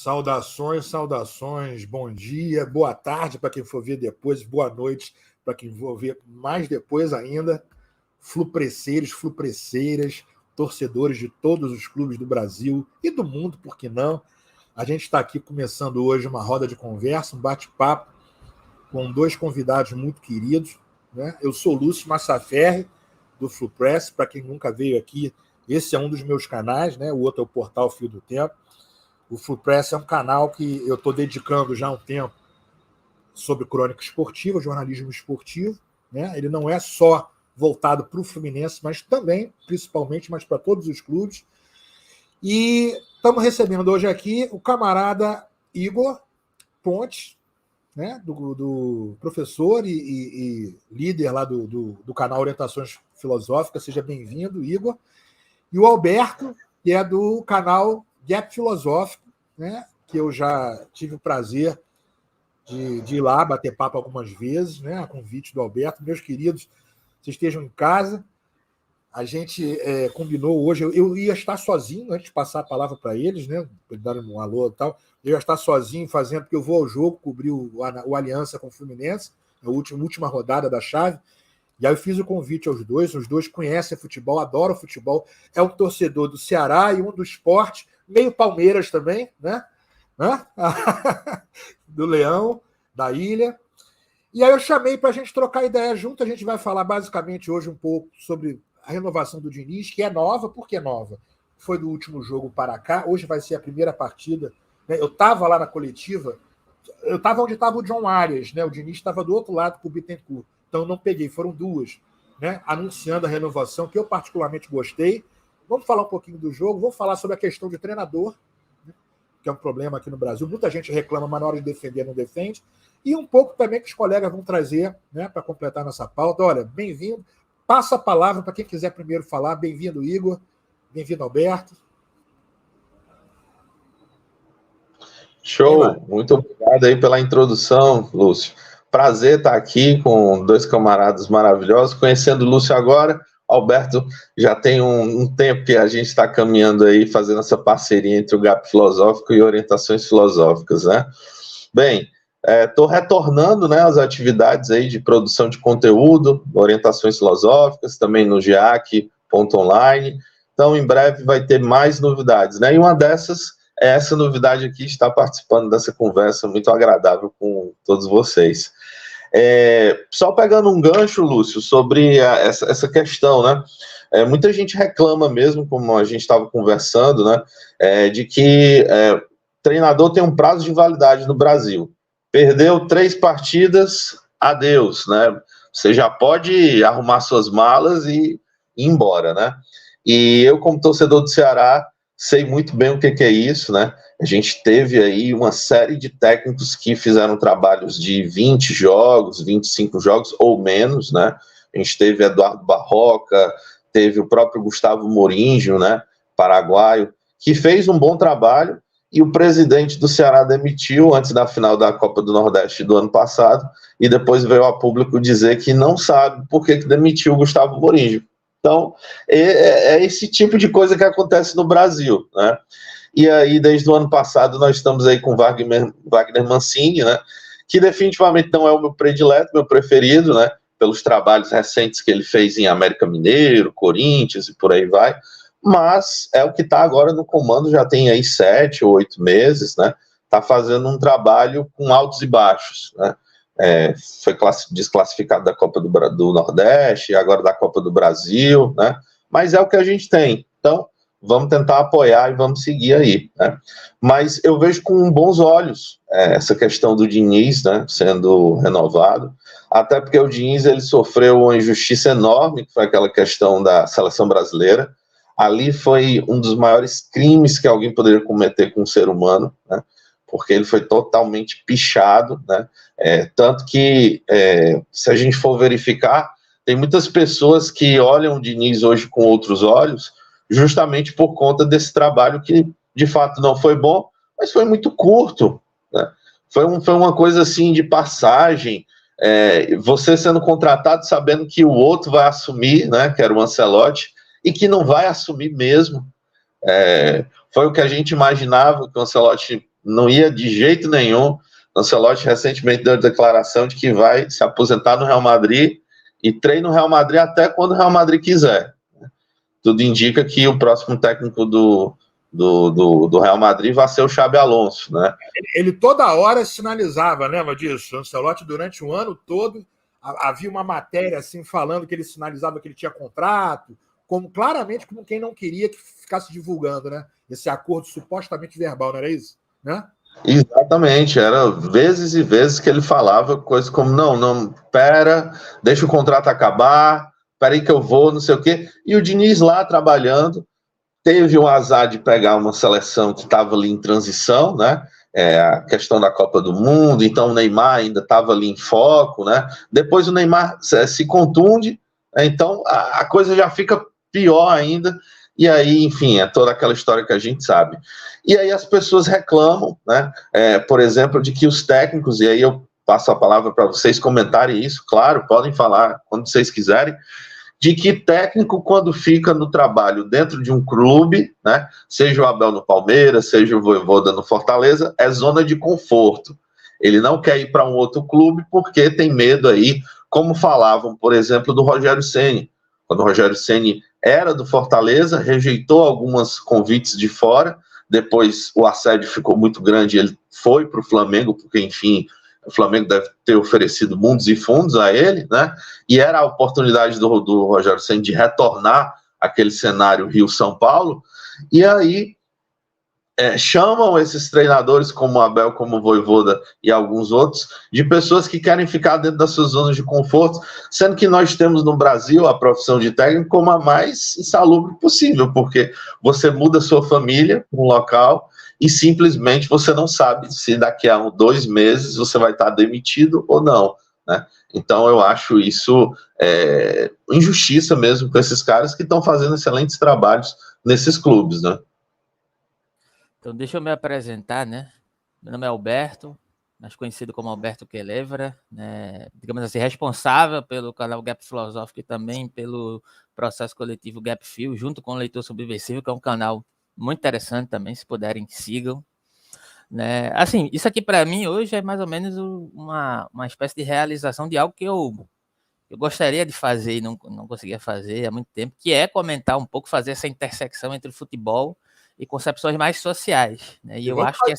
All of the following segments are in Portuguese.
Saudações, saudações, bom dia, boa tarde para quem for ver depois, boa noite para quem for ver mais depois ainda. Flupreceiros, flupreceiras, torcedores de todos os clubes do Brasil e do mundo, por que não? A gente está aqui começando hoje uma roda de conversa, um bate-papo com dois convidados muito queridos, né? Eu sou Lúcio Massaferri, do Flupress, para quem nunca veio aqui, esse é um dos meus canais, né? O outro é o Portal Fio do Tempo. O Flupress é um canal que eu estou dedicando já há um tempo sobre crônica esportiva, jornalismo esportivo, né? Ele não é só voltado para o Fluminense, mas também, principalmente, mas para todos os clubes. E estamos recebendo hoje aqui o camarada Igor Pontes, né? do professor e líder lá do canal Orientações Filosóficas. Seja bem-vindo, Igor. E o Alberto, que é do canal Gap Filosófico, né? Que eu já tive o prazer de ir lá bater papo algumas vezes, né? A convite do Alberto. Meus queridos, vocês estejam em casa. A gente combinou hoje, eu ia estar sozinho, antes de passar a palavra para eles, né? Para darem um alô e tal. Eu ia estar sozinho fazendo, porque eu vou ao jogo, cobrir o Aliança com o Fluminense, a última rodada da chave. E aí eu fiz o convite aos dois, os dois conhecem futebol, adoram futebol, é um torcedor do Ceará e um do Sport, meio Palmeiras também, né? Do Leão, da Ilha. E aí eu chamei para a gente trocar ideia junto. A gente vai falar basicamente hoje um pouco sobre a renovação do Diniz, que é nova. Por que nova? Foi do último jogo para cá, hoje vai ser a primeira partida. Né? Eu estava lá na coletiva, eu estava onde estava o John Arias, né? O Diniz estava do outro lado com o Bittencourt. Então eu não peguei, foram duas, né? Anunciando a renovação, que eu particularmente gostei. Vamos falar um pouquinho do jogo, vamos falar sobre a questão de treinador, né? Que é um problema aqui no Brasil. Muita gente reclama, mas na hora de defender não defende. E um pouco também que os colegas vão trazer, né, para completar nossa pauta. Olha, bem-vindo. Passa a palavra para quem quiser primeiro falar. Bem-vindo, Igor. Bem-vindo, Alberto. Show. Muito obrigado aí pela introdução, Lúcio. Prazer estar aqui com dois camaradas maravilhosos. Conhecendo o Lúcio agora, Alberto já tem um tempo que a gente está caminhando aí, fazendo essa parceria entre o GAP Filosófico e Orientações Filosóficas, né? Bem, estou retornando, né, às atividades aí de produção de conteúdo, Orientações Filosóficas, também no GEAC.online. Então, em breve vai ter mais novidades, né? E uma dessas é essa novidade aqui, estar participando dessa conversa muito agradável com todos vocês. Só pegando um gancho, Lúcio, sobre essa questão, né? Muita gente reclama mesmo, como a gente estava conversando, né? De que treinador tem um prazo de validade no Brasil. Perdeu 3 partidas, adeus, né? Você já pode arrumar suas malas e ir embora, né? E eu, como torcedor do Ceará, sei muito bem o que é isso, né? A gente teve aí uma série de técnicos que fizeram trabalhos de 20 jogos, 25 jogos ou menos, né? A gente teve Eduardo Barroca, teve o próprio Gustavo Moríngio, né? Paraguaio, que fez um bom trabalho e o presidente do Ceará demitiu antes da final da Copa do Nordeste do ano passado e depois veio a público dizer que não sabe por que demitiu o Gustavo Moríngio. Então, é esse tipo de coisa que acontece no Brasil, né? E aí, desde o ano passado, nós estamos aí com Wagner Mancini, né? Que definitivamente não é o meu predileto, meu preferido, né? Pelos trabalhos recentes que ele fez em América Mineiro, Corinthians e por aí vai. Mas é o que está agora no comando, já tem aí 7 ou 8 meses, né? Está fazendo um trabalho com altos e baixos, né? Foi desclassificado da Copa do Nordeste, agora da Copa do Brasil, né? Mas é o que a gente tem. Então, vamos tentar apoiar e vamos seguir aí, né? Mas eu vejo com bons olhos essa questão do Diniz, né, sendo renovado, até porque o Diniz ele sofreu uma injustiça enorme, que foi aquela questão da seleção brasileira. Ali foi um dos maiores crimes que alguém poderia cometer com um ser humano, né? Porque ele foi totalmente pichado, né? Tanto que, se a gente for verificar, tem muitas pessoas que olham o Diniz hoje com outros olhos, justamente por conta desse trabalho que, de fato, não foi bom, mas foi muito curto, né? Foi uma coisa, assim, de passagem, você sendo contratado sabendo que o outro vai assumir, né, que era o Ancelotti, e que não vai assumir mesmo. Foi o que a gente imaginava, que o Ancelotti não ia de jeito nenhum. Ancelotti recentemente deu a declaração de que vai se aposentar no Real Madrid e treina no Real Madrid até quando o Real Madrid quiser. Tudo indica que o próximo técnico do Real Madrid vai ser o Xabi Alonso, né? Ele toda hora sinalizava, lembra disso? O Ancelotti, durante o ano todo, havia uma matéria assim falando que ele sinalizava que ele tinha contrato, claramente como quem não queria que ficasse divulgando, né? Esse acordo supostamente verbal, não era isso? Né? Exatamente, era vezes e vezes que ele falava coisas como, não, pera, deixa o contrato acabar, peraí que eu vou, não sei o quê. E o Diniz lá trabalhando, teve o azar de pegar uma seleção que estava ali em transição, né? A questão da Copa do Mundo, então o Neymar ainda estava ali em foco, né? Depois o Neymar se contunde, então a coisa já fica pior ainda, e aí, enfim, é toda aquela história que a gente sabe. E aí as pessoas reclamam, né? Por exemplo, de que os técnicos, e aí eu passo a palavra para vocês comentarem isso, claro, podem falar quando vocês quiserem, de que técnico, quando fica no trabalho dentro de um clube, né, seja o Abel no Palmeiras, seja o Vojvoda no Fortaleza, é zona de conforto. Ele não quer ir para um outro clube porque tem medo aí, como falavam, por exemplo, do Rogério Ceni. Quando o Rogério Ceni era do Fortaleza, rejeitou alguns convites de fora, depois o assédio ficou muito grande, ele foi para o Flamengo, porque, enfim, o Flamengo deve ter oferecido mundos e fundos a ele, né? E era a oportunidade do Rogério Ceni de retornar àquele cenário Rio-São Paulo. E aí chamam esses treinadores como o Abel, como o Vojvoda e alguns outros, de pessoas que querem ficar dentro das suas zonas de conforto, sendo que nós temos no Brasil a profissão de técnico como a mais insalubre possível, porque você muda sua família para um local e simplesmente você não sabe se daqui a 2 meses você vai estar demitido ou não, né? Então eu acho isso injustiça mesmo com esses caras que estão fazendo excelentes trabalhos nesses clubes, né? Então, deixa eu me apresentar, né? Meu nome é Alberto, mais conhecido como Alberto Quelevra, né? Digamos assim, responsável pelo canal Gap Filosófico e também pelo processo coletivo Gap Fil, junto com o Leitor Subversivo, que é um canal muito interessante também, se puderem, sigam. Né? Assim, isso aqui para mim hoje é mais ou menos uma espécie de realização de algo que eu gostaria de fazer e não conseguia fazer há muito tempo, que é comentar um pouco, fazer essa intersecção entre futebol e concepções mais sociais, né? E eu acho que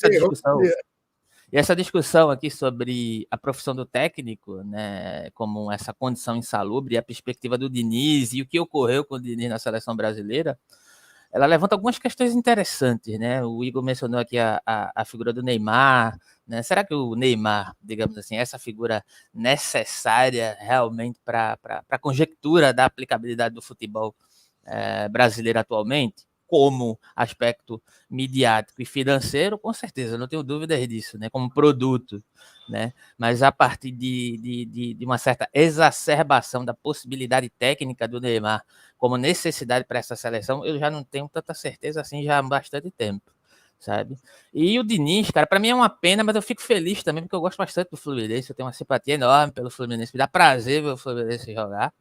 essa discussão aqui sobre a profissão do técnico, né, como essa condição insalubre, a perspectiva do Diniz e o que ocorreu com o Diniz na seleção brasileira, ela levanta algumas questões interessantes, né? O Igor mencionou aqui a figura do Neymar, né? Será que o Neymar, digamos assim, é essa figura necessária realmente para a conjectura da aplicabilidade do futebol brasileiro atualmente? Como aspecto midiático e financeiro, com certeza, não tenho dúvidas disso, né? Como produto, né? Mas a partir de uma certa exacerbação da possibilidade técnica do Neymar como necessidade para essa seleção, eu já não tenho tanta certeza assim já há bastante tempo, sabe? E o Diniz, cara, para mim é uma pena, mas eu fico feliz também, porque eu gosto bastante do Fluminense, eu tenho uma simpatia enorme pelo Fluminense, me dá prazer ver o Fluminense jogar,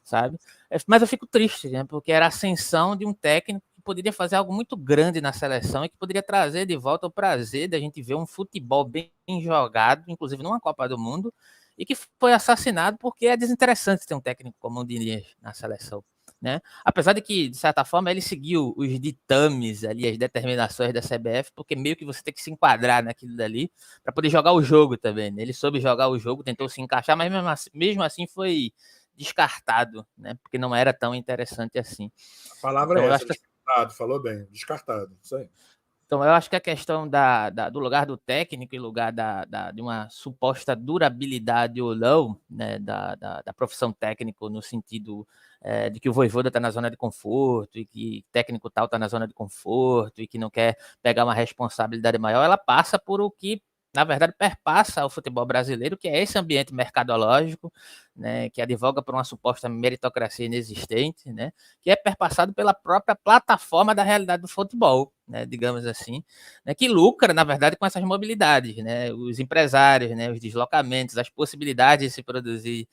sabe? Mas eu fico triste, né? Porque era a ascensão de um técnico que poderia fazer algo muito grande na seleção e que poderia trazer de volta o prazer da gente ver um futebol bem jogado, inclusive numa Copa do Mundo, e que foi assassinado porque é desinteressante ter um técnico como o Diniz na seleção, né? Apesar de que, de certa forma, ele seguiu os ditames ali, as determinações da CBF, porque meio que você tem que se enquadrar naquilo dali para poder jogar o jogo também, né? Ele soube jogar o jogo, tentou se encaixar, mas mesmo assim foi descartado, né? Porque não era tão interessante assim. A palavra então, é essa, descartado, falou bem, descartado, isso aí. Então, eu acho que a questão do lugar do técnico e lugar de uma suposta durabilidade ou não, né, da profissão técnico, no sentido de que o Vojvoda está na zona de conforto e que técnico tal está na zona de conforto e que não quer pegar uma responsabilidade maior, ela passa por o que, na verdade, perpassa o futebol brasileiro, que é esse ambiente mercadológico, né, que advoga por uma suposta meritocracia inexistente, né, que é perpassado pela própria plataforma da realidade do futebol, né, digamos assim, né, que lucra, na verdade, com essas mobilidades, né, os empresários, né, os deslocamentos, as possibilidades de se produzir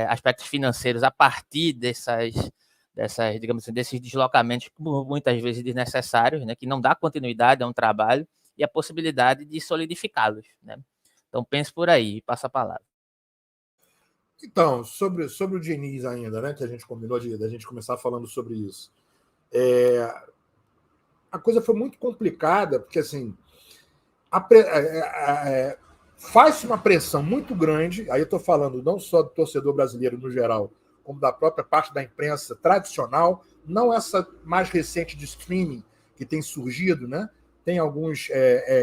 aspectos financeiros a partir digamos assim, desses deslocamentos muitas vezes desnecessários, né, que não dá continuidade a um trabalho e a possibilidade de solidificá-los, né? Então, pense por aí, passa a palavra. Então, sobre o Diniz ainda, né, que a gente combinou da gente começar falando sobre isso. A coisa foi muito complicada, porque assim, faz-se uma pressão muito grande, aí eu estou falando não só do torcedor brasileiro no geral, como da própria parte da imprensa tradicional, não essa mais recente de streaming que tem surgido, né? Tem alguns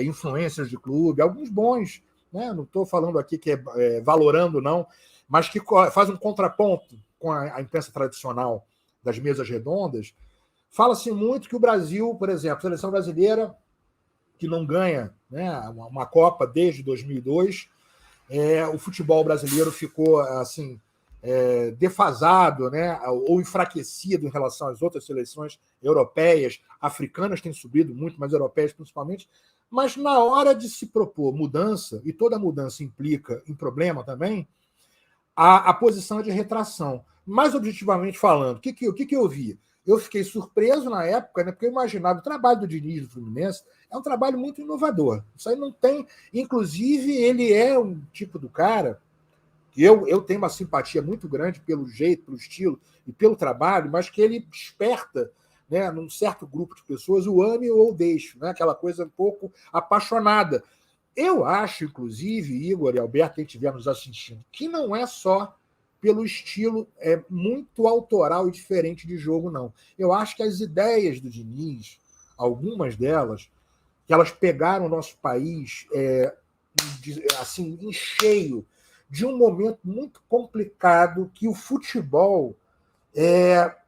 influencers de clube, alguns bons, né? Não estou falando aqui que valorando, não, mas que faz um contraponto com a imprensa tradicional das mesas redondas. Fala-se muito que o Brasil, por exemplo, a seleção brasileira, que não ganha, né, uma Copa desde 2002, o futebol brasileiro ficou assim defasado, né, ou enfraquecido em relação às outras seleções europeias, africanas têm subido muito, mas europeias principalmente. Mas na hora de se propor mudança, e toda mudança implica em problema também, a posição é de retração. Mais objetivamente falando, o que eu vi? Eu fiquei surpreso na época, né, porque eu imaginava o trabalho do Diniz do Fluminense é um trabalho muito inovador. Isso aí não tem. Inclusive, ele é um tipo do cara que eu tenho uma simpatia muito grande pelo jeito, pelo estilo e pelo trabalho, mas que ele desperta, né, num certo grupo de pessoas o ame ou o deixe, né, aquela coisa um pouco apaixonada. Eu acho, inclusive, Igor e Alberto, quem estiver nos assistindo, que não é só pelo estilo muito autoral e diferente de jogo, não. Eu acho que as ideias do Diniz, algumas delas, que elas pegaram o nosso país assim, em cheio de um momento muito complicado que o futebol,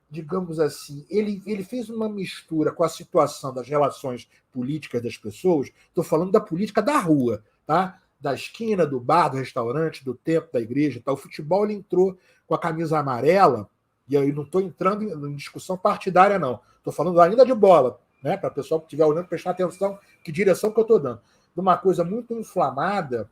digamos assim, ele fez uma mistura com a situação das relações políticas das pessoas. Estou falando da política da rua, tá? Da esquina, do bar, do restaurante, do templo, da igreja. Tá? O futebol ele entrou com a camisa amarela, e aí não estou entrando em discussão partidária, não. Estou falando ainda de bola, né? Para o pessoal que estiver olhando prestar atenção que direção que eu estou dando. De uma coisa muito inflamada,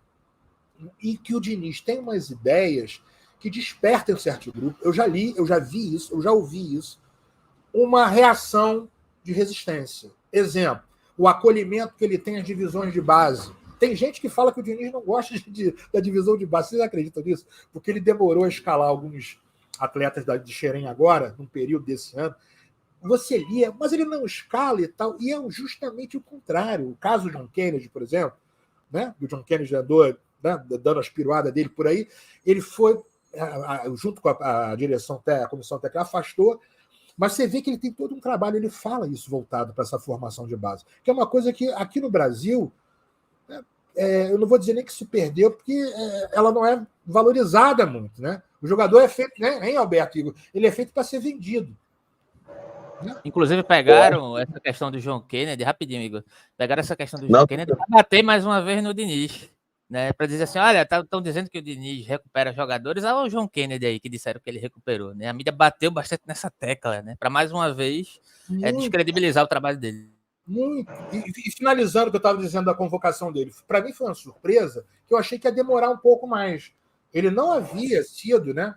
e que o Diniz tem umas ideias que despertam um certo grupo. Eu já li, eu já vi isso, eu já ouvi isso. Uma reação de resistência. Exemplo, o acolhimento que ele tem às divisões de base. Tem gente que fala que o Diniz não gosta da divisão de base. Vocês acreditam nisso? Porque ele demorou a escalar alguns atletas de Xerém agora, num período desse ano. Você lia, mas ele não escala e tal. E é justamente o contrário. O caso do John Kennedy, por exemplo, né? O John Kennedy andou, né, dando as piruadas dele por aí. Ele foi, junto com a direção, a comissão técnica, afastou. Mas você vê que ele tem todo um trabalho, ele fala isso voltado para essa formação de base. Que é uma coisa que aqui no Brasil, eu não vou dizer nem que se perdeu, porque ela não é valorizada muito, né? O jogador é feito, né, hein, Alberto Igor? Ele é feito para ser vendido. Né? Inclusive pegaram essa questão do John Kennedy, rapidinho, Igor. Pegaram essa questão do John Kennedy para bater mais uma vez no Diniz, né? Para dizer assim, olha, estão dizendo que o Diniz recupera jogadores, olha o John Kennedy aí que disseram que ele recuperou, né? A mídia bateu bastante nessa tecla, né? Para mais uma vez descredibilizar o trabalho dele. Muito. E finalizando o que eu estava dizendo da convocação dele, para mim foi uma surpresa que eu achei que ia demorar um pouco mais. Ele não havia sido, né?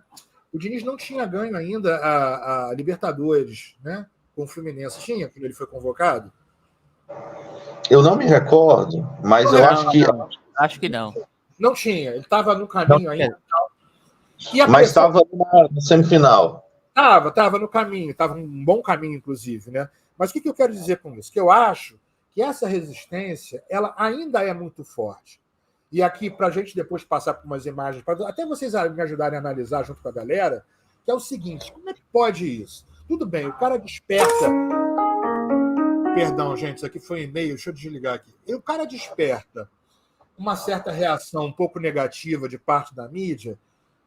O Diniz não tinha ganho ainda a Libertadores, né? Com o Fluminense. Tinha quando ele foi convocado? Eu não me recordo, mas eu acho que. Acho que não. Não tinha. Ele estava no caminho ainda. Mas estava na semifinal. Estava no caminho, estava um bom caminho, inclusive, né? Mas o que eu quero dizer com isso? Que eu acho que essa resistência ela ainda é muito forte. E aqui, para a gente depois passar por umas imagens, até vocês me ajudarem a analisar junto com a galera, que é o seguinte, como é que pode isso? Tudo bem, o cara desperta... Perdão, gente, isso aqui foi um e-mail, deixa eu desligar aqui. O cara desperta uma certa reação um pouco negativa de parte da mídia,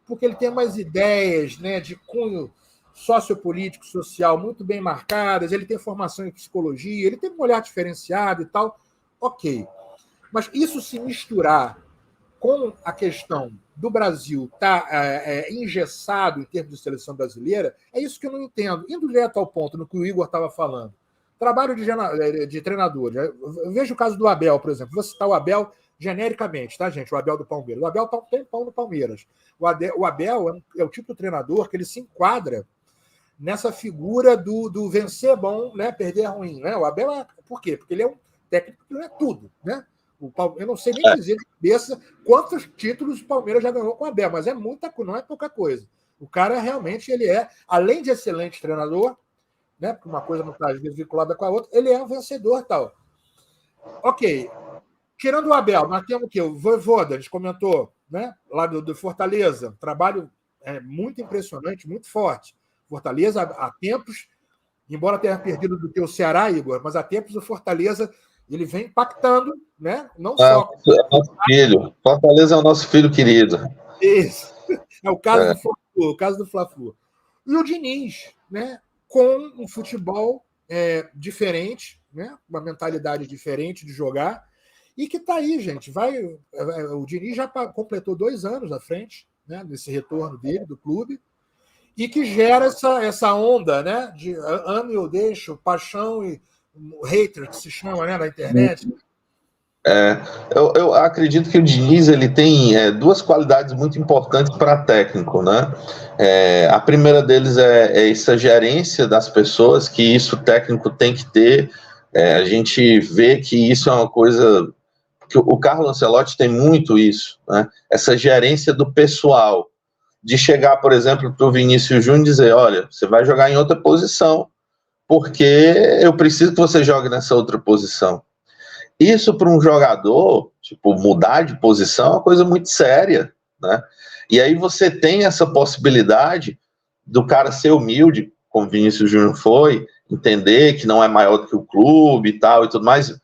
porque ele tem umas ideias, né, de cunho sociopolítico, social muito bem marcadas, ele tem formação em psicologia, ele tem um olhar diferenciado e tal, ok. Mas isso se misturar com a questão do Brasil estar engessado em termos de seleção brasileira, é isso que eu não entendo. Indo direto ao ponto, no que o Igor estava falando, trabalho de treinador. Veja o caso do Abel, por exemplo. Vou citar o Abel genericamente, tá, gente? O Abel do Palmeiras. O Abel tem pau no Palmeiras. O Abel é o tipo de treinador que ele se enquadra nessa figura do vencer bom, né, perder ruim. Né? O Abel por quê? Porque ele é um técnico que não é tudo, né? Eu não sei nem dizer de cabeça quantos títulos o Palmeiras já ganhou com o Abel, mas é muita, não é pouca coisa. O cara realmente, ele é, além de excelente treinador, né? Porque uma coisa não está às vezes vinculada com a outra, ele é um vencedor, tal. Ok. Tirando o Abel, nós temos o quê? O Vojvoda, a gente comentou, né? Lá do Fortaleza, trabalho muito impressionante, muito forte. Fortaleza, há tempos, embora tenha perdido do que o Ceará, Igor, mas há tempos o Fortaleza ele vem impactando, né? Não só. É nosso filho. Fortaleza é o nosso filho querido. Isso. É o caso do Fla-Flu, o caso do Fla-Flu. E o Diniz, né? Com um futebol diferente, né? Uma mentalidade diferente de jogar. E que está aí, gente. O Diniz já completou 2 anos à frente, né? Nesse retorno dele, do clube. E que gera essa onda, né? De ame ou deixo, paixão e hater, que se chama, né, na internet. Eu acredito que o Diniz ele tem 2 qualidades muito importantes para técnico, né? A primeira deles é essa gerência das pessoas, que isso o técnico tem que ter. A gente vê que isso é uma coisa que o Carlo Ancelotti tem muito isso, né? Essa gerência do pessoal, de chegar, por exemplo, para o Vinícius Júnior e dizer, olha, você vai jogar em outra posição, porque eu preciso que você jogue nessa outra posição. Isso para um jogador, tipo, mudar de posição é uma coisa muito séria, né? E aí você tem essa possibilidade do cara ser humilde, como o Vinícius Júnior foi, entender que não é maior do que o clube e tal e tudo mais.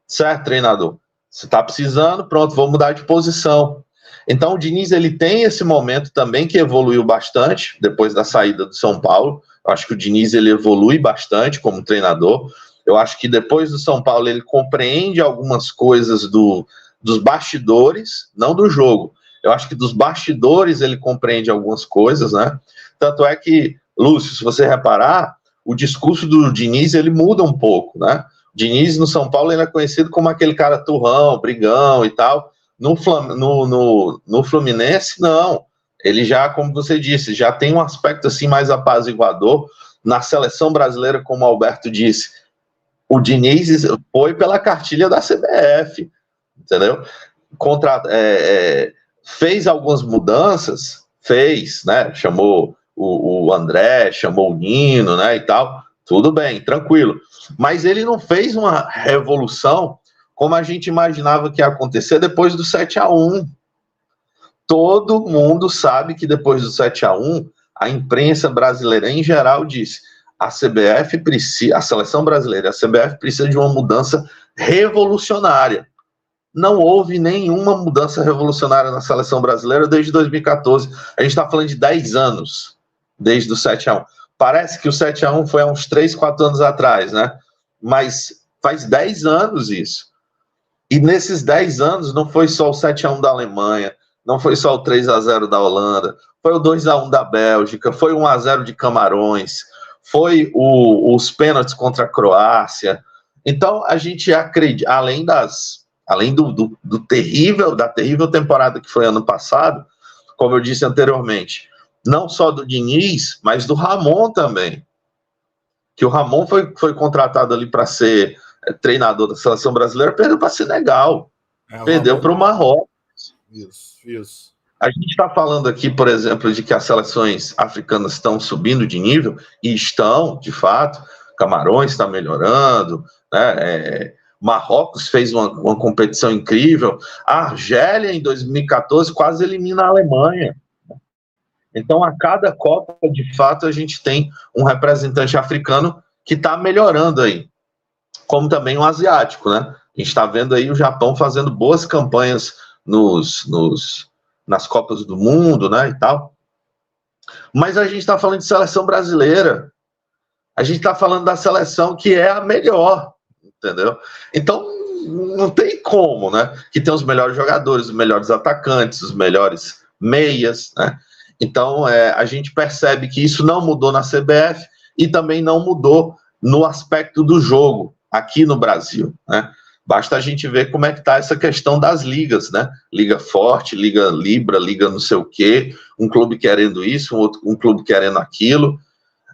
Certo, treinador? Você está precisando, pronto, vou mudar de posição. Então o Diniz ele tem esse momento também que evoluiu bastante depois da saída do São Paulo. Eu acho que o Diniz ele evolui bastante como treinador. Eu acho que depois do São Paulo ele compreende algumas coisas dos bastidores, não do jogo. Eu acho que dos bastidores ele compreende algumas coisas, né? Tanto é que, Lúcio, se você reparar, o discurso do Diniz ele muda um pouco, né? O Diniz no São Paulo ele é conhecido como aquele cara turrão, brigão e tal. No Fluminense, não. Ele já, como você disse, já tem um aspecto assim mais apaziguador. Na seleção brasileira, como o Alberto disse, o Diniz foi pela cartilha da CBF, entendeu? Fez algumas mudanças, né? Chamou o André, chamou o Nino, né? E tal. Tudo bem, tranquilo. Mas ele não fez uma revolução como a gente imaginava que ia acontecer depois do 7-1. Todo mundo sabe que depois do 7-1, a imprensa brasileira em geral disse: a CBF precisa, a seleção brasileira, a CBF precisa de uma mudança revolucionária. Não houve nenhuma mudança revolucionária na seleção brasileira desde 2014. A gente está falando de 10 anos, desde o 7-1. Parece que o 7-1 foi há uns 3, 4 anos atrás, né? Mas faz 10 anos isso. E nesses 10 anos não foi só o 7-1 da Alemanha, não foi só o 3-0 da Holanda, foi o 2-1 da Bélgica, foi o 1-0 de Camarões, foi os pênaltis contra a Croácia. Então a gente acredita, além da terrível temporada que foi ano passado, como eu disse anteriormente, não só do Diniz, mas do Ramon também. Que o Ramon foi contratado ali para ser treinador da seleção brasileira, perdeu para Senegal, perdeu para o Marrocos. Isso. A gente está falando aqui, por exemplo, de que as seleções africanas estão subindo de nível, e estão, de fato. Camarões está melhorando, né? Marrocos fez uma competição incrível. A Argélia, em 2014, quase elimina a Alemanha. Então, a cada Copa, de fato, a gente tem um representante africano que está melhorando aí, como também um asiático, né? A gente está vendo aí o Japão fazendo boas campanhas nas Copas do Mundo, né, e tal. Mas a gente está falando de seleção brasileira. A gente está falando da seleção que é a melhor, entendeu? Então, não tem como, né? Que tem os melhores jogadores, os melhores atacantes, os melhores meias, né? Então, a gente percebe que isso não mudou na CBF e também não mudou no aspecto do jogo aqui no Brasil, né? Basta a gente ver como é que está essa questão das ligas, né? Liga Forte, Liga Libra, Liga não sei o quê, um clube querendo isso, um clube querendo aquilo.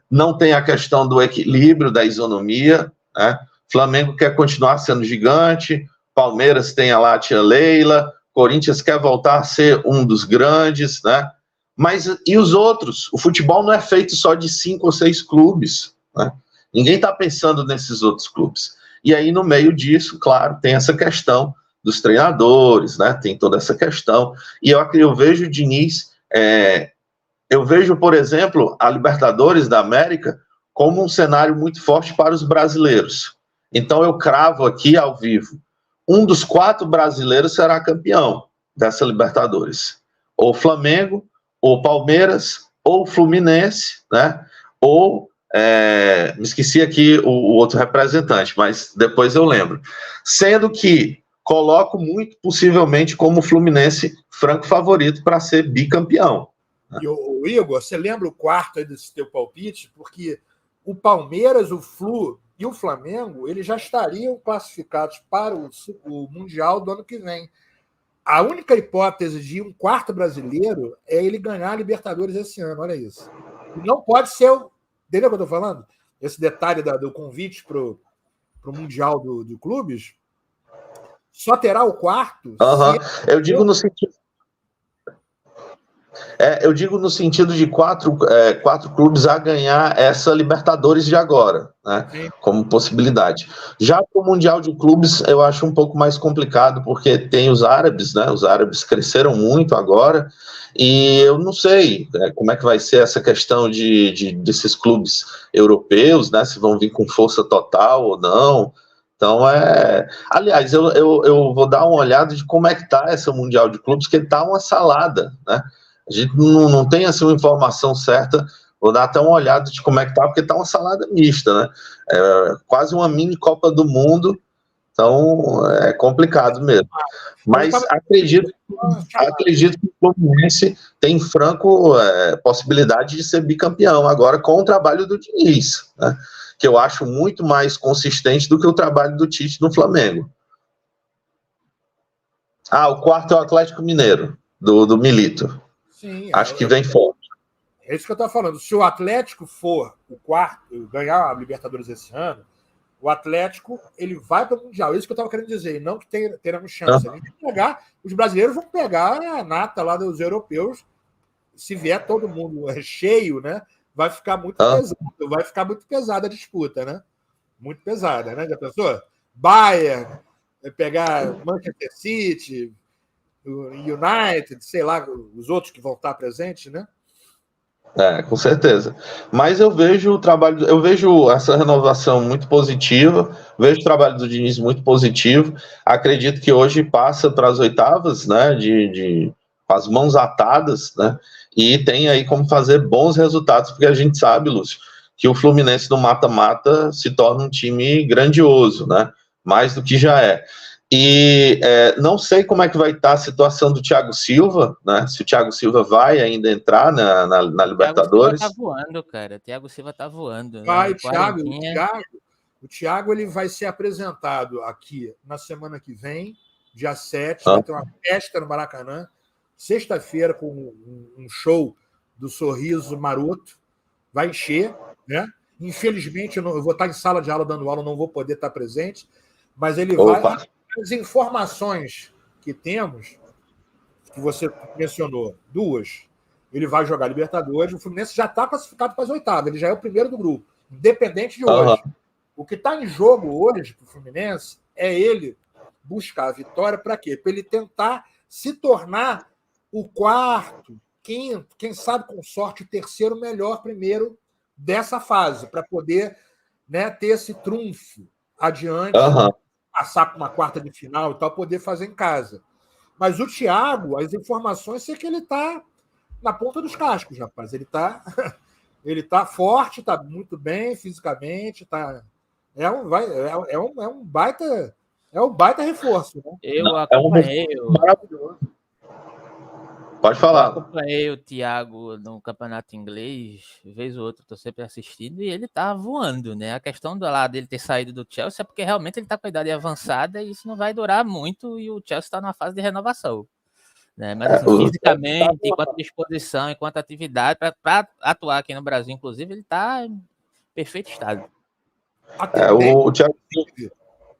Não tem a questão do equilíbrio, da isonomia, né? Flamengo quer continuar sendo gigante, Palmeiras tem lá a tia Leila, Corinthians quer voltar a ser um dos grandes, né? Mas e os outros? O futebol não é feito só de 5 ou 6 clubes, né? Ninguém está pensando nesses outros clubes. E aí, no meio disso, claro, tem essa questão dos treinadores, né? Tem toda essa questão. E eu vejo o Diniz, eu vejo, por exemplo, a Libertadores da América como um cenário muito forte para os brasileiros. Então, eu cravo aqui ao vivo. Um dos 4 brasileiros será campeão dessa Libertadores. Ou Flamengo, ou Palmeiras, ou Fluminense, né? Ou, me esqueci aqui o outro representante, mas depois eu lembro. Sendo que coloco muito possivelmente como o Fluminense franco favorito para ser bicampeão. E o Igor, você lembra o quarto aí desse teu palpite? Porque o Palmeiras, o Flu e o Flamengo, eles já estariam classificados para o Mundial do ano que vem. A única hipótese de um quarto brasileiro é ele ganhar a Libertadores esse ano, olha isso. E não pode ser... Entendeu o que eu estou falando? Esse detalhe do convite para o Mundial de Clubes só terá o quarto. Eu digo no sentido... eu digo no sentido de 4 clubes a ganhar essa Libertadores de agora, né? Como possibilidade. Já para o Mundial de Clubes, eu acho um pouco mais complicado, porque tem os árabes, né? Os árabes cresceram muito agora, e eu não sei como é que vai ser essa questão desses clubes europeus, né? Se vão vir com força total ou não. Então, aliás, eu vou dar uma olhada de como é que está essa Mundial de Clubes, que está uma salada, né? A gente não tem assim uma informação certa, vou dar até uma olhada de como é que tá, porque tá uma salada mista, né? Quase uma mini Copa do Mundo, então é complicado mesmo. Mas acredito que o Fluminense tem franco possibilidade de ser bicampeão agora com o trabalho do Diniz, né? Que eu acho muito mais consistente do que o trabalho do Tite no Flamengo. O quarto é o Atlético Mineiro, do Milito. Sim, acho que vem forte. É isso que eu estou falando. Se o Atlético for o quarto, ganhar a Libertadores esse ano, o Atlético ele vai para o Mundial. É isso que eu estava querendo dizer. Não que teremos chance. A gente vai pegar, os brasileiros vão pegar a nata lá dos europeus. Se vier todo mundo cheio, né? Vai ficar muito pesado. Vai ficar muito pesada a disputa, né? Muito pesada, né? Já pensou? Bayern, pegar Manchester City, United, sei lá, os outros que vão estar presentes, né? Com certeza. Mas eu vejo essa renovação muito positiva, vejo o trabalho do Diniz muito positivo. Acredito que hoje passa para as oitavas, né? Com as mãos atadas, né? E tem aí como fazer bons resultados, porque a gente sabe, Lúcio, que o Fluminense no mata-mata se torna um time grandioso, né? Mais do que já é. E não sei como é que vai estar a situação do Thiago Silva, né? Se o Thiago Silva vai ainda entrar na Libertadores. O Thiago Silva tá voando, cara. O Thiago Silva tá voando. Vai, né? O Thiago ele vai ser apresentado aqui na semana que vem, dia 7, vai ter uma festa no Maracanã, sexta-feira com um show do Sorriso Maroto, vai encher, né? Infelizmente eu vou estar em sala de aula dando aula, não vou poder estar presente, mas ele vai... As informações que temos, que você mencionou, 2, ele vai jogar Libertadores, o Fluminense já está classificado para as oitavas, ele já é o primeiro do grupo, independente de hoje. O que está em jogo hoje para o Fluminense é ele buscar a vitória para quê? Para ele tentar se tornar o quarto, quinto, quem sabe com sorte o terceiro melhor primeiro dessa fase, para poder, né, ter esse trunfo adiante, passar para uma quarta de final e tal, poder fazer em casa. Mas o Thiago, as informações é que ele está na ponta dos cascos, rapaz. Ele tá forte, está muito bem fisicamente, é um baita reforço, né? Eu acompanhei maravilhoso. Pode falar. Eu acompanhei o Thiago no campeonato inglês, vez ou outra, estou sempre assistindo, e ele tá voando, né? A questão dele ter saído do Chelsea é porque realmente ele tá com a idade avançada e isso não vai durar muito, e o Chelsea está numa fase de renovação, né? Mas assim, fisicamente, enquanto disposição, enquanto atividade, para atuar aqui no Brasil, inclusive, ele tá em perfeito estado. A tendência, O Thiago...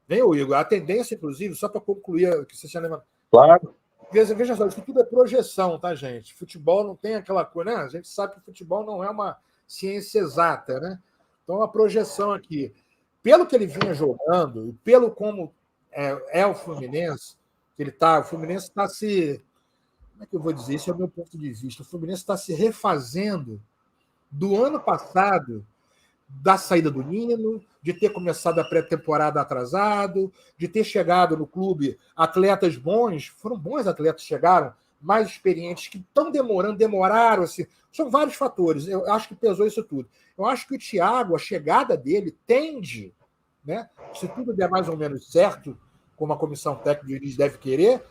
Vem, o Igor, a tendência, inclusive, só para concluir o que você tinha lembrado. Claro. Veja só, isso tudo é projeção, tá, gente? Futebol não tem aquela coisa, né? A gente sabe que o futebol não é uma ciência exata, né? Então, a projeção aqui, pelo que ele vinha jogando e pelo como o Fluminense, o Fluminense está se... Como é que eu vou dizer? Esse é o meu ponto de vista. O Fluminense está se refazendo do ano passado, da saída do Nino, de ter começado a pré-temporada atrasado, de ter chegado no clube atletas bons, foram bons atletas, chegaram, mais experientes, que estão demoraram, assim, são vários fatores, eu acho que pesou isso tudo. Eu acho que o Thiago, a chegada dele, tende, né, se tudo der mais ou menos certo, como a comissão técnica deve querer,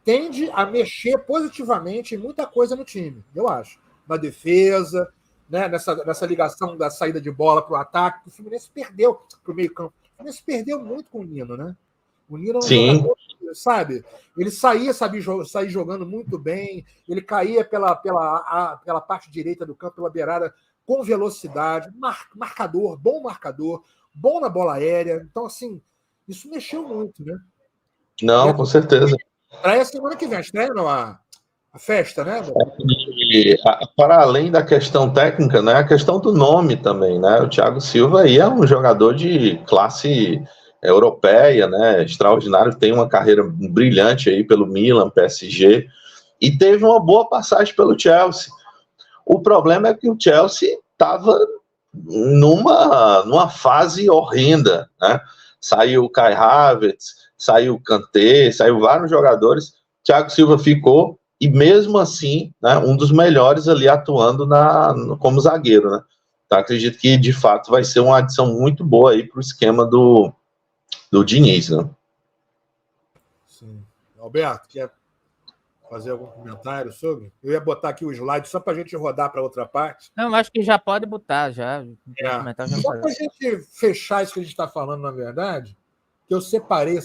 tende a mexer positivamente em muita coisa no time, eu acho. Na defesa, né, nessa ligação da saída de bola para o ataque, o Fluminense perdeu para o meio-campo. O Fluminense perdeu muito com o Nino, né? O Nino é um jogador, sabe? Ele sabia sair jogando muito bem, ele caía pela parte direita do campo, pela beirada, com velocidade, marcador, bom na bola aérea. Então, assim, isso mexeu muito, né? Não, com certeza. Estreia semana que vem, estreia não, a festa, né? E, para além da questão técnica, né, a questão do nome também, né? O Thiago Silva aí é um jogador de classe europeia, né? Extraordinário, tem uma carreira brilhante aí pelo Milan, PSG, e teve uma boa passagem pelo Chelsea. O problema é que o Chelsea estava numa fase horrenda, né? Saiu o Kai Havertz, saiu o Kanté, saiu vários jogadores, Thiago Silva ficou, e mesmo assim, né, um dos melhores ali atuando como zagueiro, né? Então, acredito que, de fato, vai ser uma adição muito boa aí para o esquema do Diniz, né? Sim. Alberto, quer fazer algum comentário sobre? Eu ia botar aqui o slide só para a gente rodar para outra parte. Não, acho que já pode botar, já. Só para a gente fechar isso que a gente está falando, na verdade, que eu separei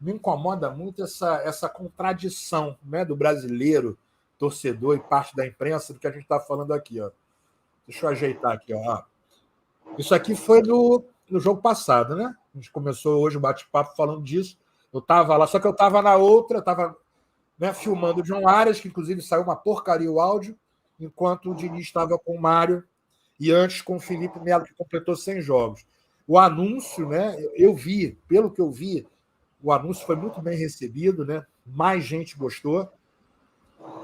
me incomoda muito essa contradição, né, do brasileiro, torcedor e parte da imprensa do que a gente está falando aqui. Ó. Deixa eu ajeitar aqui. Ó. Isso aqui foi no jogo passado, né? A gente começou hoje o bate-papo falando disso. Eu estava lá, só que eu estava na outra, estava, né, filmando o John Arias, que inclusive saiu uma porcaria o áudio, enquanto o Diniz estava com o Mário e antes com o Felipe Melo, que completou 100 jogos. O anúncio, né? Eu vi, pelo que eu vi, o anúncio foi muito bem recebido, né? Mais gente gostou.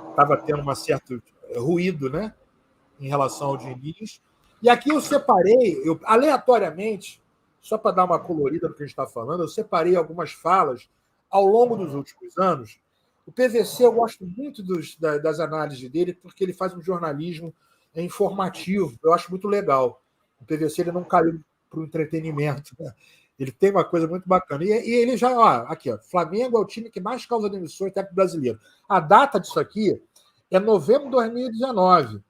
Estava tendo um certo ruído, né? Em relação ao Diniz. E aqui eu separei, aleatoriamente, só para dar uma colorida no que a gente está falando, eu separei algumas falas ao longo dos últimos anos. O PVC, eu gosto muito das análises dele, porque ele faz um jornalismo informativo. Eu acho muito legal. O PVC ele não caiu para o entretenimento, né? Ele tem uma coisa muito bacana. E ele já, ó, aqui, ó, Flamengo é o time que mais causa demissões técnico brasileiro. A data disso aqui é novembro de 2019.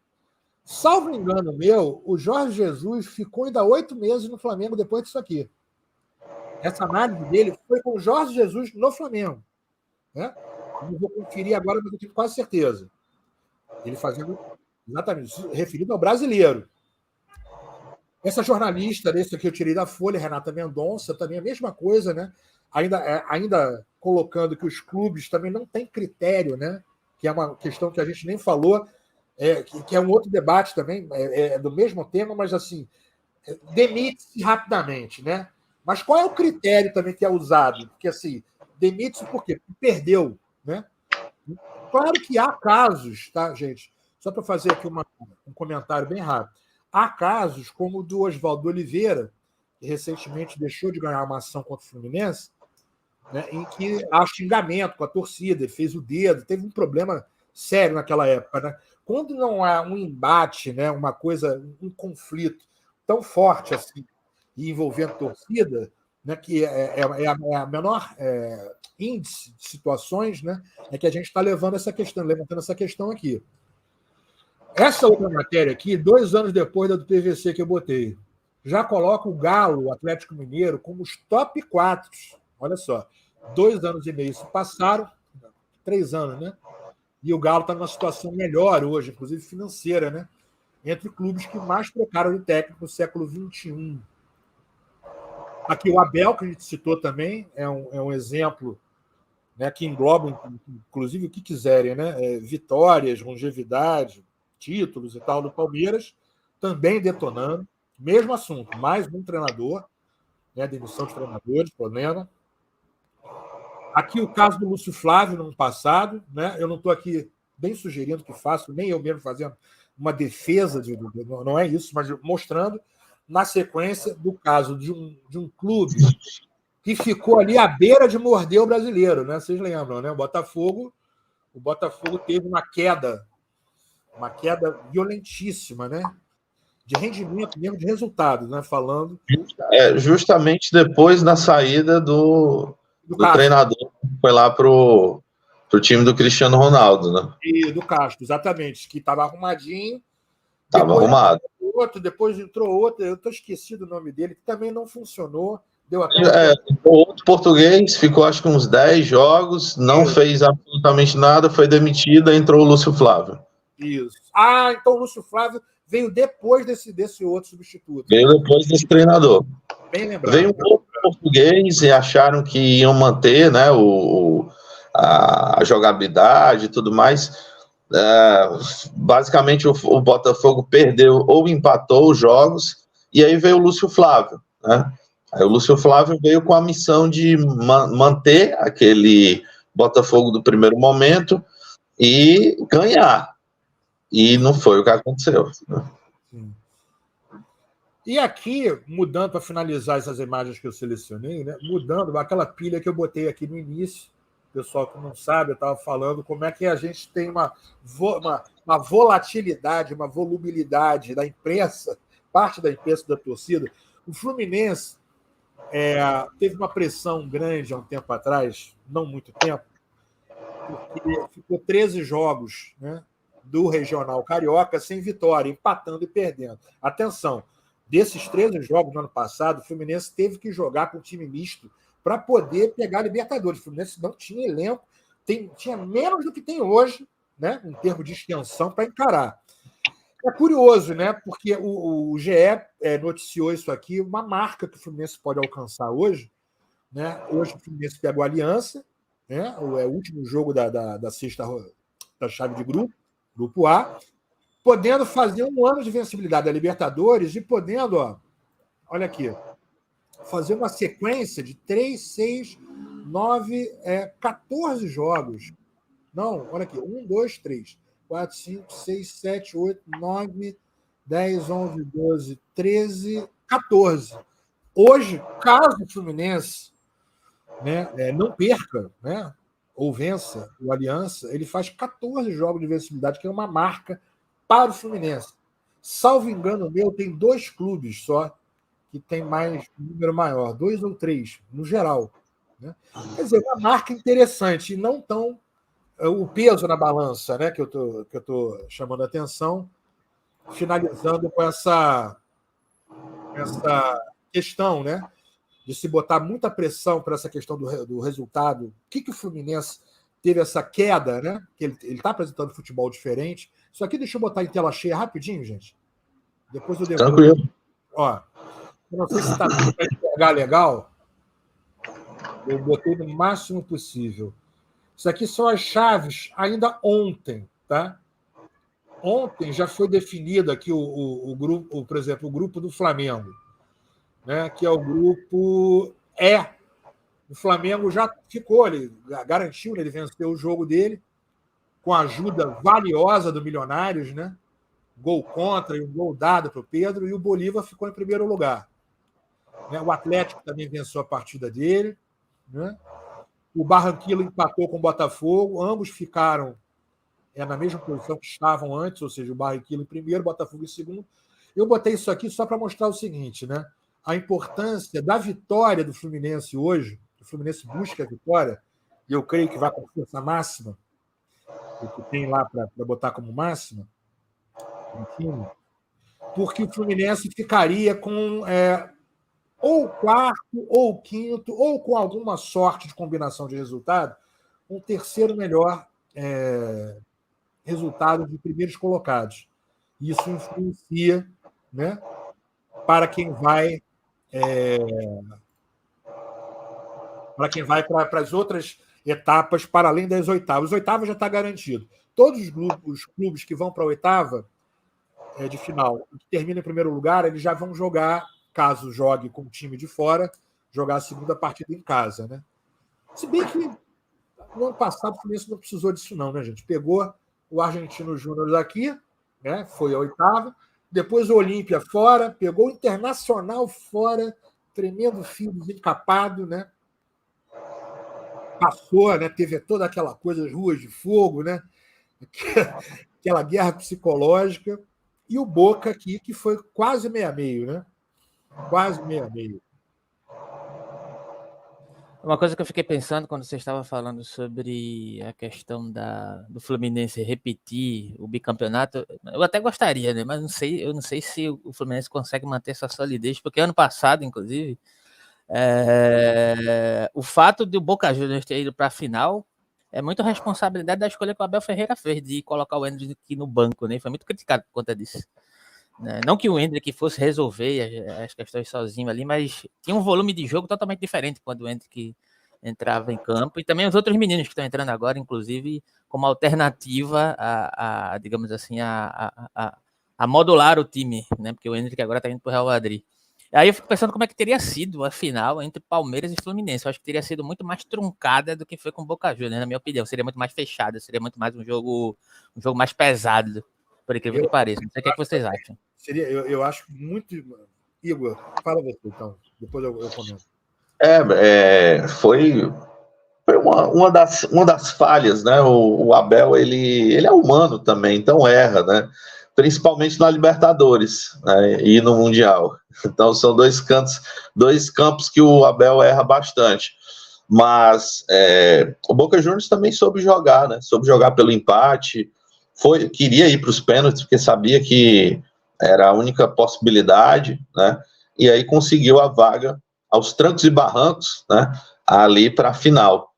Salvo engano meu, o Jorge Jesus ficou ainda 8 meses no Flamengo depois disso aqui. Essa análise dele foi com o Jorge Jesus no Flamengo. Né? Eu vou conferir agora, mas eu tenho quase certeza. Ele fazendo exatamente referido ao brasileiro. Essa jornalista desse aqui eu tirei da Folha, Renata Mendonça, também a mesma coisa, né? Ainda colocando que os clubes também não têm critério, né? Que é uma questão que a gente nem falou, que é um outro debate também, é do mesmo tema, mas assim, demite-se rapidamente, né? Mas qual é o critério também que é usado? Porque assim, demite-se por quê? Porque perdeu, né? Claro que há casos, tá, gente? Só para fazer aqui um comentário bem rápido. Há casos como o do Oswaldo Oliveira, que recentemente deixou de ganhar uma ação contra o Fluminense, né, em que há xingamento com a torcida, ele fez o dedo, teve um problema sério naquela época. Né? Quando não há um embate, né, uma coisa, um conflito tão forte assim, e envolvendo torcida, né, que é a menor índice de situações, né, é que a gente está levantando essa questão aqui. Essa outra matéria aqui, 2 anos depois da do PVC que eu botei, já coloca o Galo, o Atlético Mineiro, como os top 4. Olha só, 2 anos e meio se passaram, 3 anos, né? E o Galo está numa situação melhor hoje, inclusive financeira, né? Entre clubes que mais trocaram de técnico no século XXI. Aqui o Abel, que a gente citou também, é um exemplo, né, que engloba, inclusive, o que quiserem, né? Vitórias, longevidade, títulos e tal do Palmeiras, também detonando. Mesmo assunto, mais um treinador, né, demissão de treinadores, problema. Aqui o caso do Lúcio Flávio no ano passado, né? Eu não estou aqui bem sugerindo que faço, nem eu mesmo fazendo uma defesa, não é isso, mas mostrando na sequência do caso de um clube que ficou ali à beira de morder o brasileiro, né? Vocês lembram, né? O Botafogo teve uma queda violentíssima, né? De rendimento mesmo, de resultados, né? Falando. Justamente depois da saída do treinador, foi lá pro time do Cristiano Ronaldo, né? E do Castro, exatamente, que estava arrumadinho. Estava arrumado. Depois entrou outro, eu estou esquecido o nome dele, que também não funcionou. Deu até outro português, ficou acho que uns 10 jogos, não fez absolutamente nada, foi demitido, entrou o Lúcio Flávio. Isso. Então o Lúcio Flávio veio depois desse outro substituto. Veio depois desse treinador. Bem lembrado. Veio um outro português e acharam que iam manter, né, a jogabilidade e tudo mais. Basicamente o Botafogo perdeu ou empatou os jogos, e aí veio o Lúcio Flávio, né? Aí o Lúcio Flávio veio com a missão de manter aquele Botafogo do primeiro momento e ganhar. E não foi o que aconteceu. Sim. E aqui, mudando para finalizar essas imagens que eu selecionei, né? Mudando aquela pilha que eu botei aqui no início, pessoal que não sabe, eu estava falando como é que a gente tem uma volatilidade, uma volubilidade da imprensa, parte da imprensa da torcida. O Fluminense teve uma pressão grande há um tempo atrás, não muito tempo, porque ficou 13 jogos, né, do Regional Carioca sem vitória, empatando e perdendo. Atenção, desses 13 jogos no ano passado, o Fluminense teve que jogar com um time misto para poder pegar a Libertadores. O Fluminense não tinha elenco, tinha menos do que tem hoje, né, em termos de extensão, para encarar. É curioso, né? Porque o GE noticiou isso aqui, uma marca que o Fluminense pode alcançar hoje. Né? Hoje o Fluminense pega o Aliança, né? O último jogo da sexta da chave de grupo A, podendo fazer um ano de vencibilidade da Libertadores e podendo, olha aqui, fazer uma sequência de 3, 6, 9, 14 jogos. Não, olha aqui, 1, 2, 3. 4, 5, 6, 7, 8, 9, 10, 11, 12, 13, 14. Hoje, caso o Fluminense, né, não perca, né, ou vença o Aliança, ele faz 14 jogos de vencibilidade, que é uma marca para o Fluminense. Salvo engano meu, tem 2 clubes só que tem mais um número maior, 2 ou 3, no geral. Né? Quer dizer, uma marca interessante e não tão o peso na balança, né, que eu tô chamando a atenção, finalizando com essa questão, né, de se botar muita pressão para essa questão do resultado. O que o Fluminense teve essa queda, né, que ele está apresentando futebol diferente. Isso aqui deixa eu botar em tela cheia rapidinho, gente. Depois eu devolvo. Tranquilo. Ó, eu não sei se está para enxergar legal. Eu botei no máximo possível. Isso aqui são as chaves ainda ontem, tá? Ontem já foi definido aqui o grupo, por exemplo, o grupo do Flamengo, né? Que é o grupo E. O Flamengo já ficou, ele garantiu, ele venceu o jogo dele com a ajuda valiosa do Milionários, né? Gol contra e um gol dado para o Pedro, e o Bolívar ficou em primeiro lugar. O Atlético também venceu a partida dele, né? O Barranquilla empatou com o Botafogo, ambos ficaram na mesma posição que estavam antes, ou seja, o Barranquilla em primeiro, o Botafogo em segundo. Eu botei isso aqui só para mostrar o seguinte, né? A importância da vitória do Fluminense hoje. O Fluminense busca a vitória, e eu creio que vai com força máxima, o que tem lá para botar como máxima, enfim, porque o Fluminense ficaria com ou quarto, ou quinto, ou com alguma sorte de combinação de resultado, um terceiro melhor resultado de primeiros colocados. Isso influencia, né, para quem vai para quem vai para as outras etapas, para além das oitavas. Os oitavas já está garantido. Todos os clubes que vão para a oitava de final, que terminam em primeiro lugar, eles já vão jogar, caso jogue com o time de fora, jogar a segunda partida em casa, né? Se bem que no ano passado o Fluminense não precisou disso não, né, gente? Pegou o Argentino Júnior aqui, né? Foi a oitava, depois o Olímpia fora, pegou o Internacional fora, tremendo filho encapado, né? Passou, né? Teve toda aquela coisa, as ruas de fogo, né? Aquela guerra psicológica. E o Boca aqui, que foi quase meia-meio, né? Quase meia-meio. Uma coisa que eu fiquei pensando quando você estava falando sobre a questão do Fluminense repetir o bicampeonato, eu até gostaria, né? Mas eu não sei se o Fluminense consegue manter essa solidez, porque ano passado, inclusive, o fato de o Boca Juniors ter ido para a final é muito responsabilidade da escolha que o Abel Ferreira fez de colocar o Endrick no banco, né? Foi muito criticado por conta disso. Não que o Endrick fosse resolver as questões sozinho ali, mas tinha um volume de jogo totalmente diferente quando o Endrick entrava em campo, e também os outros meninos que estão entrando agora, inclusive, como alternativa a digamos assim, a modular o time, né? Porque o Endrick agora está indo para o Real Madrid. Aí eu fico pensando como é que teria sido a final entre Palmeiras e Fluminense. Eu acho que teria sido muito mais truncada do que foi com o Boca Juniors, na minha opinião. Seria muito mais fechada, seria muito mais um jogo mais pesado, por incrível que pareça. Não sei o que é que vocês acham. Eu acho muito... Igor, fala você, então. Depois eu comento. Foi uma das falhas, né? O Abel, ele é humano também, então erra, né? Principalmente na Libertadores, né? E no Mundial. Então são dois campos que o Abel erra bastante. Mas o Boca Juniors também soube jogar, né? Soube jogar pelo empate, queria ir para os pênaltis, porque sabia que era a única possibilidade, né? E aí conseguiu a vaga aos trancos e barrancos, né? Ali para a final.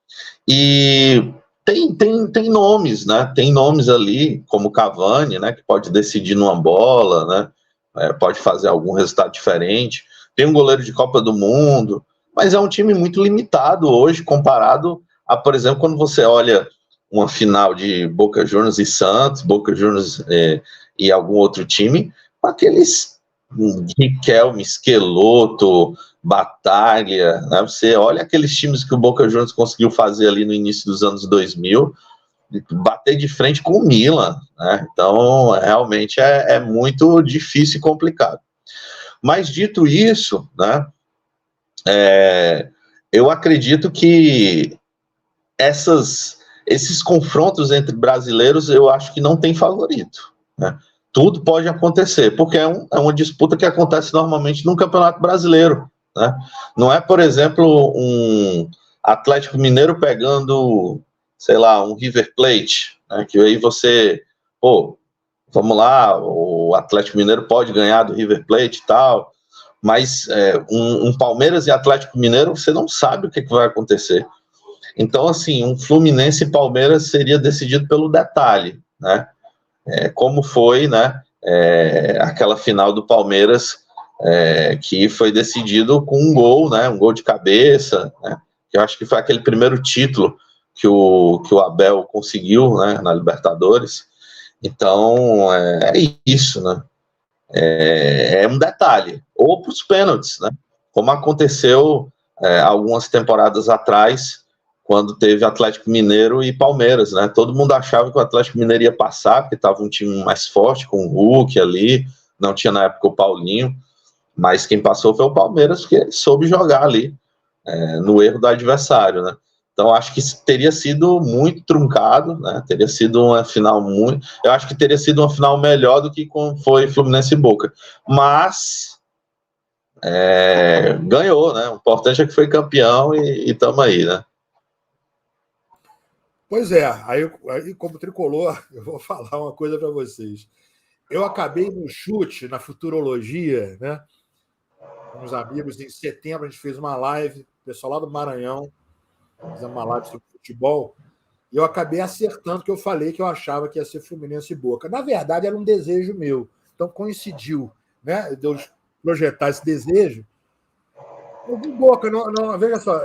E tem nomes, né? Tem nomes ali, como Cavani, né? Que pode decidir numa bola, né? Pode fazer algum resultado diferente. Tem um goleiro de Copa do Mundo, mas é um time muito limitado hoje, comparado a, por exemplo, quando você olha uma final de Boca Juniors e Santos, Boca Juniors e algum outro time, aqueles Riquelme, Schelotto, Battaglia, né? Você olha aqueles times que o Boca Juniors conseguiu fazer ali no início dos anos 2000, bater de frente com o Milan, né? Então realmente é muito difícil e complicado. Mas dito isso, né, eu acredito que esses confrontos entre brasileiros, eu acho que não tem favorito, né? Tudo pode acontecer, porque é uma disputa que acontece normalmente no Campeonato Brasileiro, né? Não é, por exemplo, um Atlético Mineiro pegando, sei lá, um River Plate, né? Que aí você, vamos lá, o Atlético Mineiro pode ganhar do River Plate e tal, mas um Palmeiras e Atlético Mineiro, você não sabe o que vai acontecer. Então, assim, um Fluminense e Palmeiras seria decidido pelo detalhe, né? Como foi, né, aquela final do Palmeiras, que foi decidido com um gol, né, um gol de cabeça, né, que eu acho que foi aquele primeiro título que o Abel conseguiu, né, na Libertadores. Então, é isso, né? É um detalhe. Ou para os pênaltis, né? Como aconteceu algumas temporadas atrás, quando teve Atlético Mineiro e Palmeiras, né? Todo mundo achava que o Atlético Mineiro ia passar, porque estava um time mais forte, com o Hulk ali, não tinha na época o Paulinho, mas quem passou foi o Palmeiras, porque soube jogar ali, no erro do adversário, né? Então acho que teria sido muito truncado, né? Teria sido uma final muito... Eu acho que teria sido uma final melhor do que foi Fluminense e Boca. Mas ganhou, né? O importante é que foi campeão e estamos aí, né? Pois é, aí como tricolor, eu vou falar uma coisa para vocês. Eu acabei no chute, na futurologia, né? Com uns amigos, em setembro a gente fez uma live, o pessoal lá do Maranhão, fizemos uma live sobre futebol, e eu acabei acertando que eu falei que eu achava que ia ser Fluminense e Boca. Na verdade, era um desejo meu. Então coincidiu, né? De eu projetar esse desejo. O Boca, não, veja só,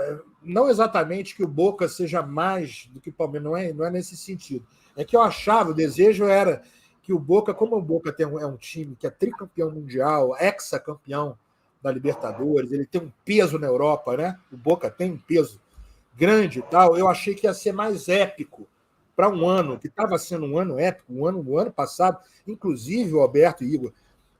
não exatamente que o Boca seja mais do que o Palmeiras, não é nesse sentido. É que eu achava, o desejo era que o Boca, como o Boca é um time que é tricampeão mundial, hexacampeão da Libertadores, ele tem um peso na Europa, né? O Boca tem um peso grande e tal, eu achei que ia ser mais épico para um ano, que estava sendo um ano épico, o ano passado, inclusive o Alberto e Igor,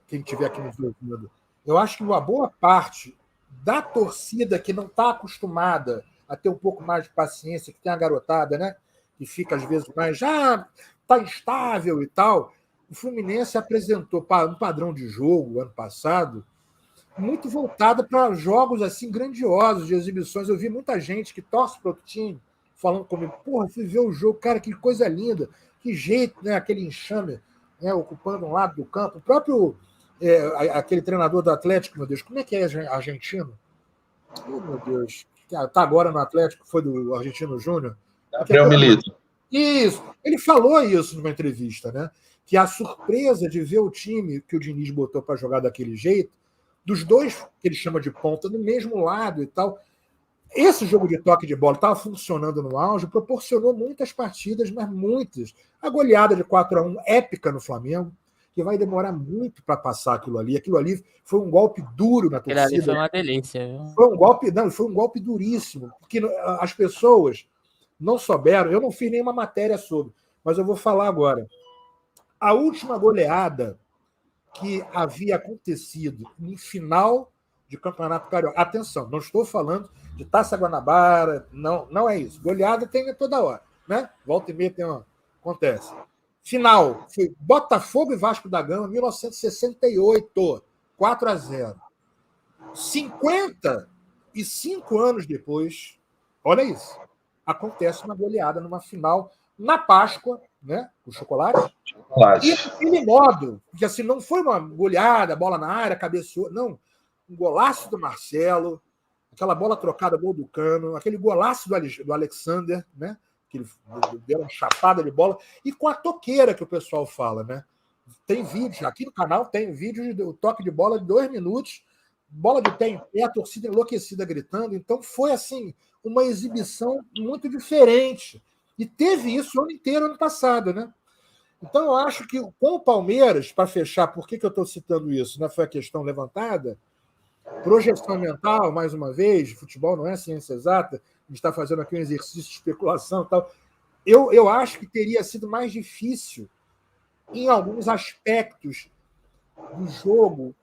quem estiver aqui nos ouvindo, eu acho que uma boa parte da torcida que não está acostumada a ter um pouco mais de paciência, que tem a garotada, né? Que fica às vezes mais, está instável e tal. O Fluminense apresentou um padrão de jogo ano passado muito voltado para jogos assim grandiosos de exibições. Eu vi muita gente que torce para outro time falando comigo, porra, fui ver o jogo, cara, que coisa linda, que jeito, né? Aquele enxame, né? Ocupando um lado do campo. O próprio aquele treinador do Atlético, meu Deus, como é que é argentino? Oh, meu Deus, tá agora no Atlético, foi do Argentino Júnior. Gabriel Milito. Isso, ele falou isso numa entrevista, né? Que a surpresa de ver o time que o Diniz botou para jogar daquele jeito, dos dois que ele chama de ponta, do mesmo lado e tal. Esse jogo de toque de bola estava funcionando no auge, proporcionou muitas partidas, mas muitas. A goleada de 4-1 épica no Flamengo, que vai demorar muito para passar aquilo ali. Aquilo ali foi um golpe duro na torcida. Ali foi uma delícia. Viu? Foi um golpe duríssimo, porque as pessoas não souberam, eu não fiz nenhuma matéria sobre, mas eu vou falar agora. A última goleada que havia acontecido em final de Campeonato Carioca. Atenção, não estou falando de Taça Guanabara, não é isso. Goleada tem toda hora, né? Volta e meia acontece. Final, foi Botafogo e Vasco da Gama, 1968, 4-0. 55 anos depois, olha isso, acontece uma goleada numa final na Páscoa, né? Com chocolate. E aquele modo, porque assim, não foi uma goleada, bola na área, cabeceou, não. Um golaço do Marcelo, aquela bola trocada, gol do Cano, aquele golaço do Alexander, né? Que ele deu uma chapada de bola, e com a toqueira que o pessoal fala, né? Tem vídeo, aqui no canal tem vídeo do toque de bola de 2 minutos, bola de pé em pé, a torcida enlouquecida gritando. Então foi assim, uma exibição muito diferente. E teve isso o ano inteiro, ano passado, né? Então eu acho que com o Palmeiras, para fechar, por que eu estou citando isso? Né? Foi a questão levantada. Projeção mental, mais uma vez, futebol não é ciência exata, a gente está fazendo aqui um exercício de especulação e tal. Eu acho que teria sido mais difícil em alguns aspectos do jogo.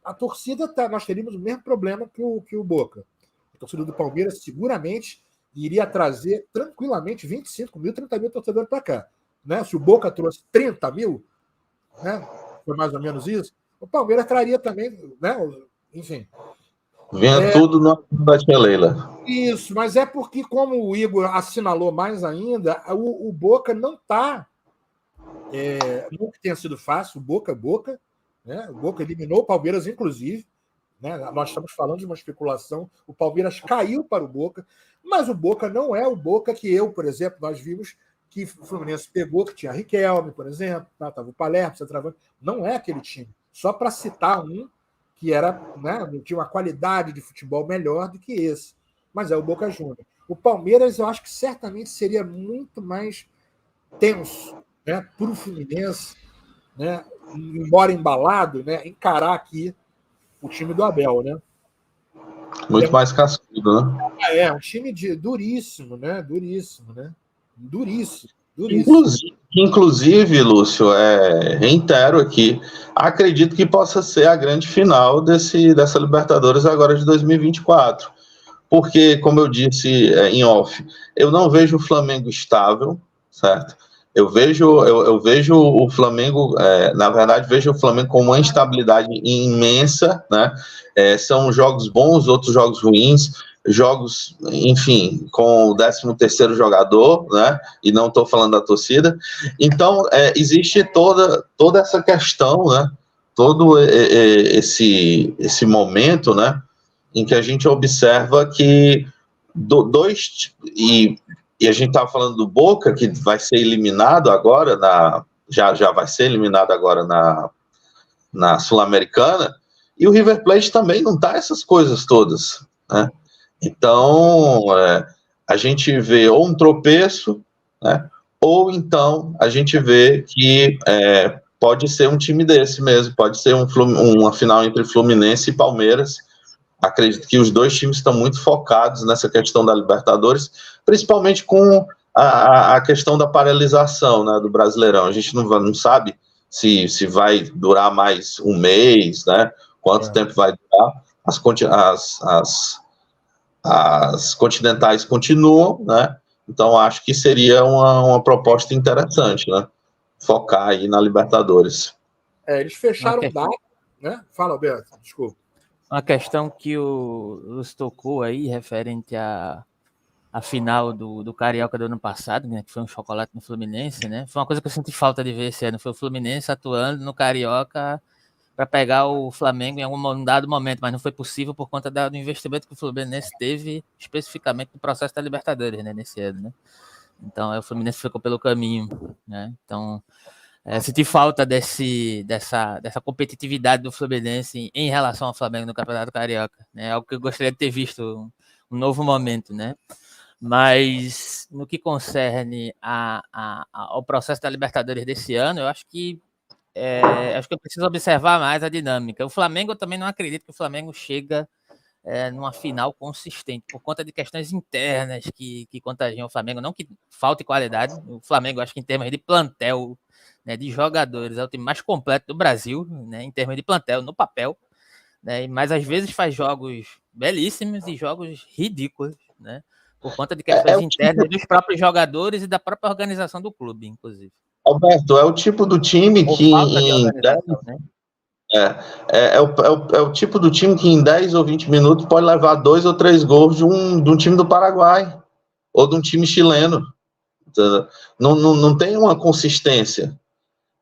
A torcida, nós teríamos o mesmo problema que o Boca. A torcida do Palmeiras seguramente iria trazer tranquilamente 25 mil, 30 mil torcedores para cá. Né? Se o Boca trouxe 30 mil, né? Foi mais ou menos isso, o Palmeiras traria também, né? Enfim. Vinha tudo na tia Leila. Isso, mas é porque, como o Igor assinalou mais ainda, o Boca não está. Não que tenha sido fácil, o Boca, né? O Boca eliminou o Palmeiras, inclusive. Né? Nós estamos falando de uma especulação. O Palmeiras caiu para o Boca, mas o Boca não é o Boca que por exemplo, nós vimos que o Fluminense pegou, que tinha Riquelme, por exemplo, estava o Palermo, centroavante. Não é aquele time. Só para citar um que era, né, tinha uma qualidade de futebol melhor do que esse. Mas é o Boca Juniors. O Palmeiras, eu acho que certamente seria muito mais tenso, né, para o Fluminense, né, embora embalado, né, encarar aqui o time do Abel, né? Muito mais cascudo, né? Um time duríssimo, né? Duríssimo, né? Duríssimo. Inclusive, Lúcio, reitero aqui, acredito que possa ser a grande final dessa Libertadores agora de 2024. Porque, como eu disse em off, eu não vejo o Flamengo estável, certo? Eu vejo o Flamengo, na verdade, vejo o Flamengo com uma instabilidade imensa, né? São jogos bons, outros jogos ruins, jogos, enfim, com o 13º jogador, né? E não estou falando da torcida. Então, existe toda essa questão, né? Todo esse momento, né? Em que a gente observa que e a gente estava falando do Boca, que vai ser eliminado agora, já vai ser eliminado agora na Sul-Americana, e o River Plate também não está essas coisas todas, né? Então, a gente vê ou um tropeço, né, ou então a gente vê que pode ser um time desse mesmo, pode ser uma final entre Fluminense e Palmeiras. Acredito que os dois times estão muito focados nessa questão da Libertadores, principalmente com a questão da paralisação, né, do Brasileirão. A gente não sabe se vai durar mais um mês, né, quanto tempo vai durar. As continentais continuam, né? Então acho que seria uma proposta interessante, né? Focar aí na Libertadores. Eles fecharam data, né? Fala, Alberto, desculpa. Uma questão que o Lúcio tocou aí, referente à final do Carioca do ano passado, né? Que foi um chocolate no Fluminense, né? Foi uma coisa que eu senti falta de ver esse ano. Foi o Fluminense atuando no Carioca para pegar o Flamengo em algum dado momento, mas não foi possível por conta do investimento que o Fluminense teve especificamente no processo da Libertadores, né, nesse ano, né? Então, o Fluminense ficou pelo caminho, né? Então, senti falta dessa competitividade do Fluminense em relação ao Flamengo no Campeonato Carioca, né? Algo que eu gostaria de ter visto um novo momento, né? Mas no que concerne ao processo da Libertadores desse ano, eu acho que eu preciso observar mais a dinâmica. O Flamengo, eu também não acredito que o Flamengo chega numa final consistente, por conta de questões internas que contagiam o Flamengo. Não que falte qualidade, o Flamengo, acho que em termos de plantel, né, de jogadores, é o time mais completo do Brasil, né, em termos de plantel, no papel, né, mas às vezes faz jogos belíssimos e jogos ridículos, né, por conta de questões internas dos próprios jogadores e da própria organização do clube, inclusive. Alberto, é o tipo do time que é o tipo do time que em 10 ou 20 minutos pode levar 2 ou 3 gols de um time do Paraguai ou de um time chileno. Não tem uma consistência.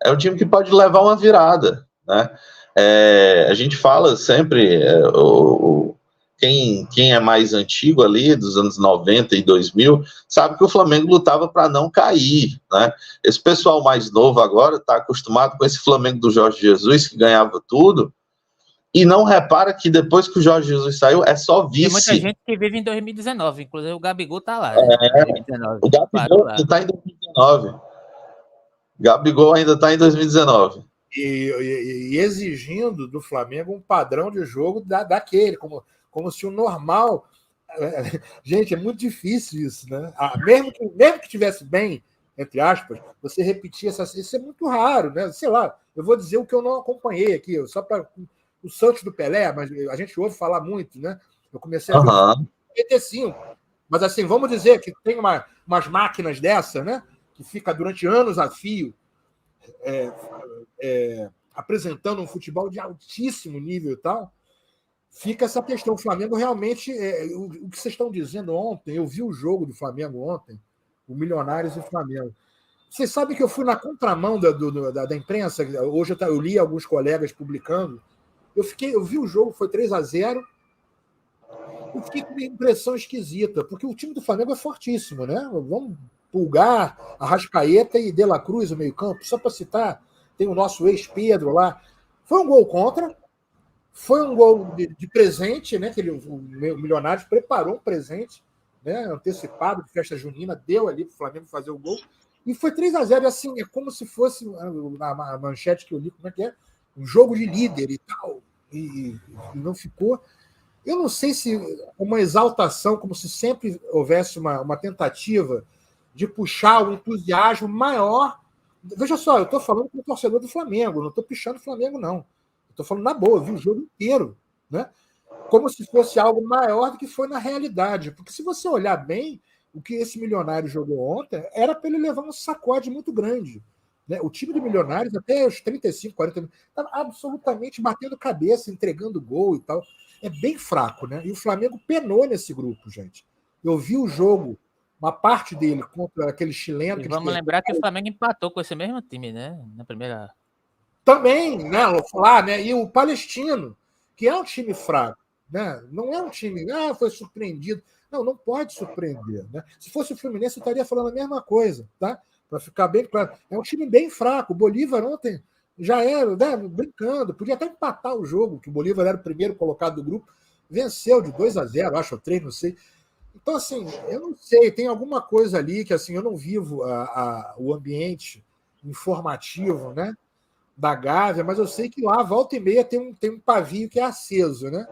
É um time que pode levar uma virada, né? A gente fala sempre, quem é mais antigo ali, dos anos 90 e 2000, sabe que o Flamengo lutava para não cair, né? Esse pessoal mais novo agora está acostumado com esse Flamengo do Jorge Jesus, que ganhava tudo, e não repara que depois que o Jorge Jesus saiu, é só vice. Tem muita gente que vive em 2019, inclusive o Gabigol está lá, né? 2019. O Gabigol está em 2019. Gabigol ainda está em 2019. E exigindo do Flamengo um padrão de jogo daquele, como se o normal... Gente, é muito difícil isso, né? Mesmo que tivesse bem, entre aspas, você repetir isso é muito raro, né? Sei lá, eu vou dizer o que eu não acompanhei aqui, só para o Santos do Pelé, mas a gente ouve falar muito, né? Eu comecei a ver o 85, mas assim, vamos dizer que tem umas máquinas dessa, né? Que fica durante anos a fio apresentando um futebol de altíssimo nível e tal. Fica essa questão. O Flamengo realmente... o que vocês estão dizendo ontem, eu vi o jogo do Flamengo ontem, o Milionários e o Flamengo. Vocês sabem que eu fui na contramão da imprensa, hoje eu li alguns colegas publicando, eu vi o jogo, foi 3-0, eu fiquei com uma impressão esquisita, porque o time do Flamengo é fortíssimo, né? Vamos Pulgar, Arrascaeta e De La Cruz, o meio-campo, só para citar, tem o nosso ex-Pedro lá. Foi um gol contra, foi um gol de presente, né? Que o Milionários preparou um presente, né? Antecipado de festa junina, deu ali para o Flamengo fazer o gol, e foi 3-0, assim, é como se fosse a manchete que eu li, como é que é? Um jogo de líder e tal, e não ficou. Eu não sei se uma exaltação, como se sempre houvesse uma tentativa de puxar o entusiasmo maior. Veja só, eu estou falando com o torcedor do Flamengo, não estou pichando o Flamengo, não. Estou falando na boa, eu vi o jogo inteiro, né? Como se fosse algo maior do que foi na realidade. Porque se você olhar bem, o que esse Milionário jogou ontem era para ele levar um sacode muito grande. Né? O time do Milionários, até os 35, 40 minutos, estava absolutamente batendo cabeça, entregando gol e tal. É bem fraco, né? E o Flamengo penou nesse grupo, gente. Eu vi o jogo, uma parte dele contra aquele chileno. E vamos lembrar que o Flamengo empatou com esse mesmo time, né? Na primeira. Também, né? Vou falar, né? E o Palestino, que é um time fraco, né? Não é um time, foi surpreendido. Não pode surpreender, né? Se fosse o Fluminense, eu estaria falando a mesma coisa, tá? Para ficar bem claro. É um time bem fraco. O Bolívar ontem já era, né, brincando, podia até empatar o jogo, que o Bolívar era o primeiro colocado do grupo, Venceu de 2-0, acho, ou 3, não sei. Então, assim, eu não sei, tem alguma coisa ali que assim, eu não vivo o ambiente informativo, né, da Gávea, mas eu sei que lá, volta e meia, tem um pavio que é aceso, né?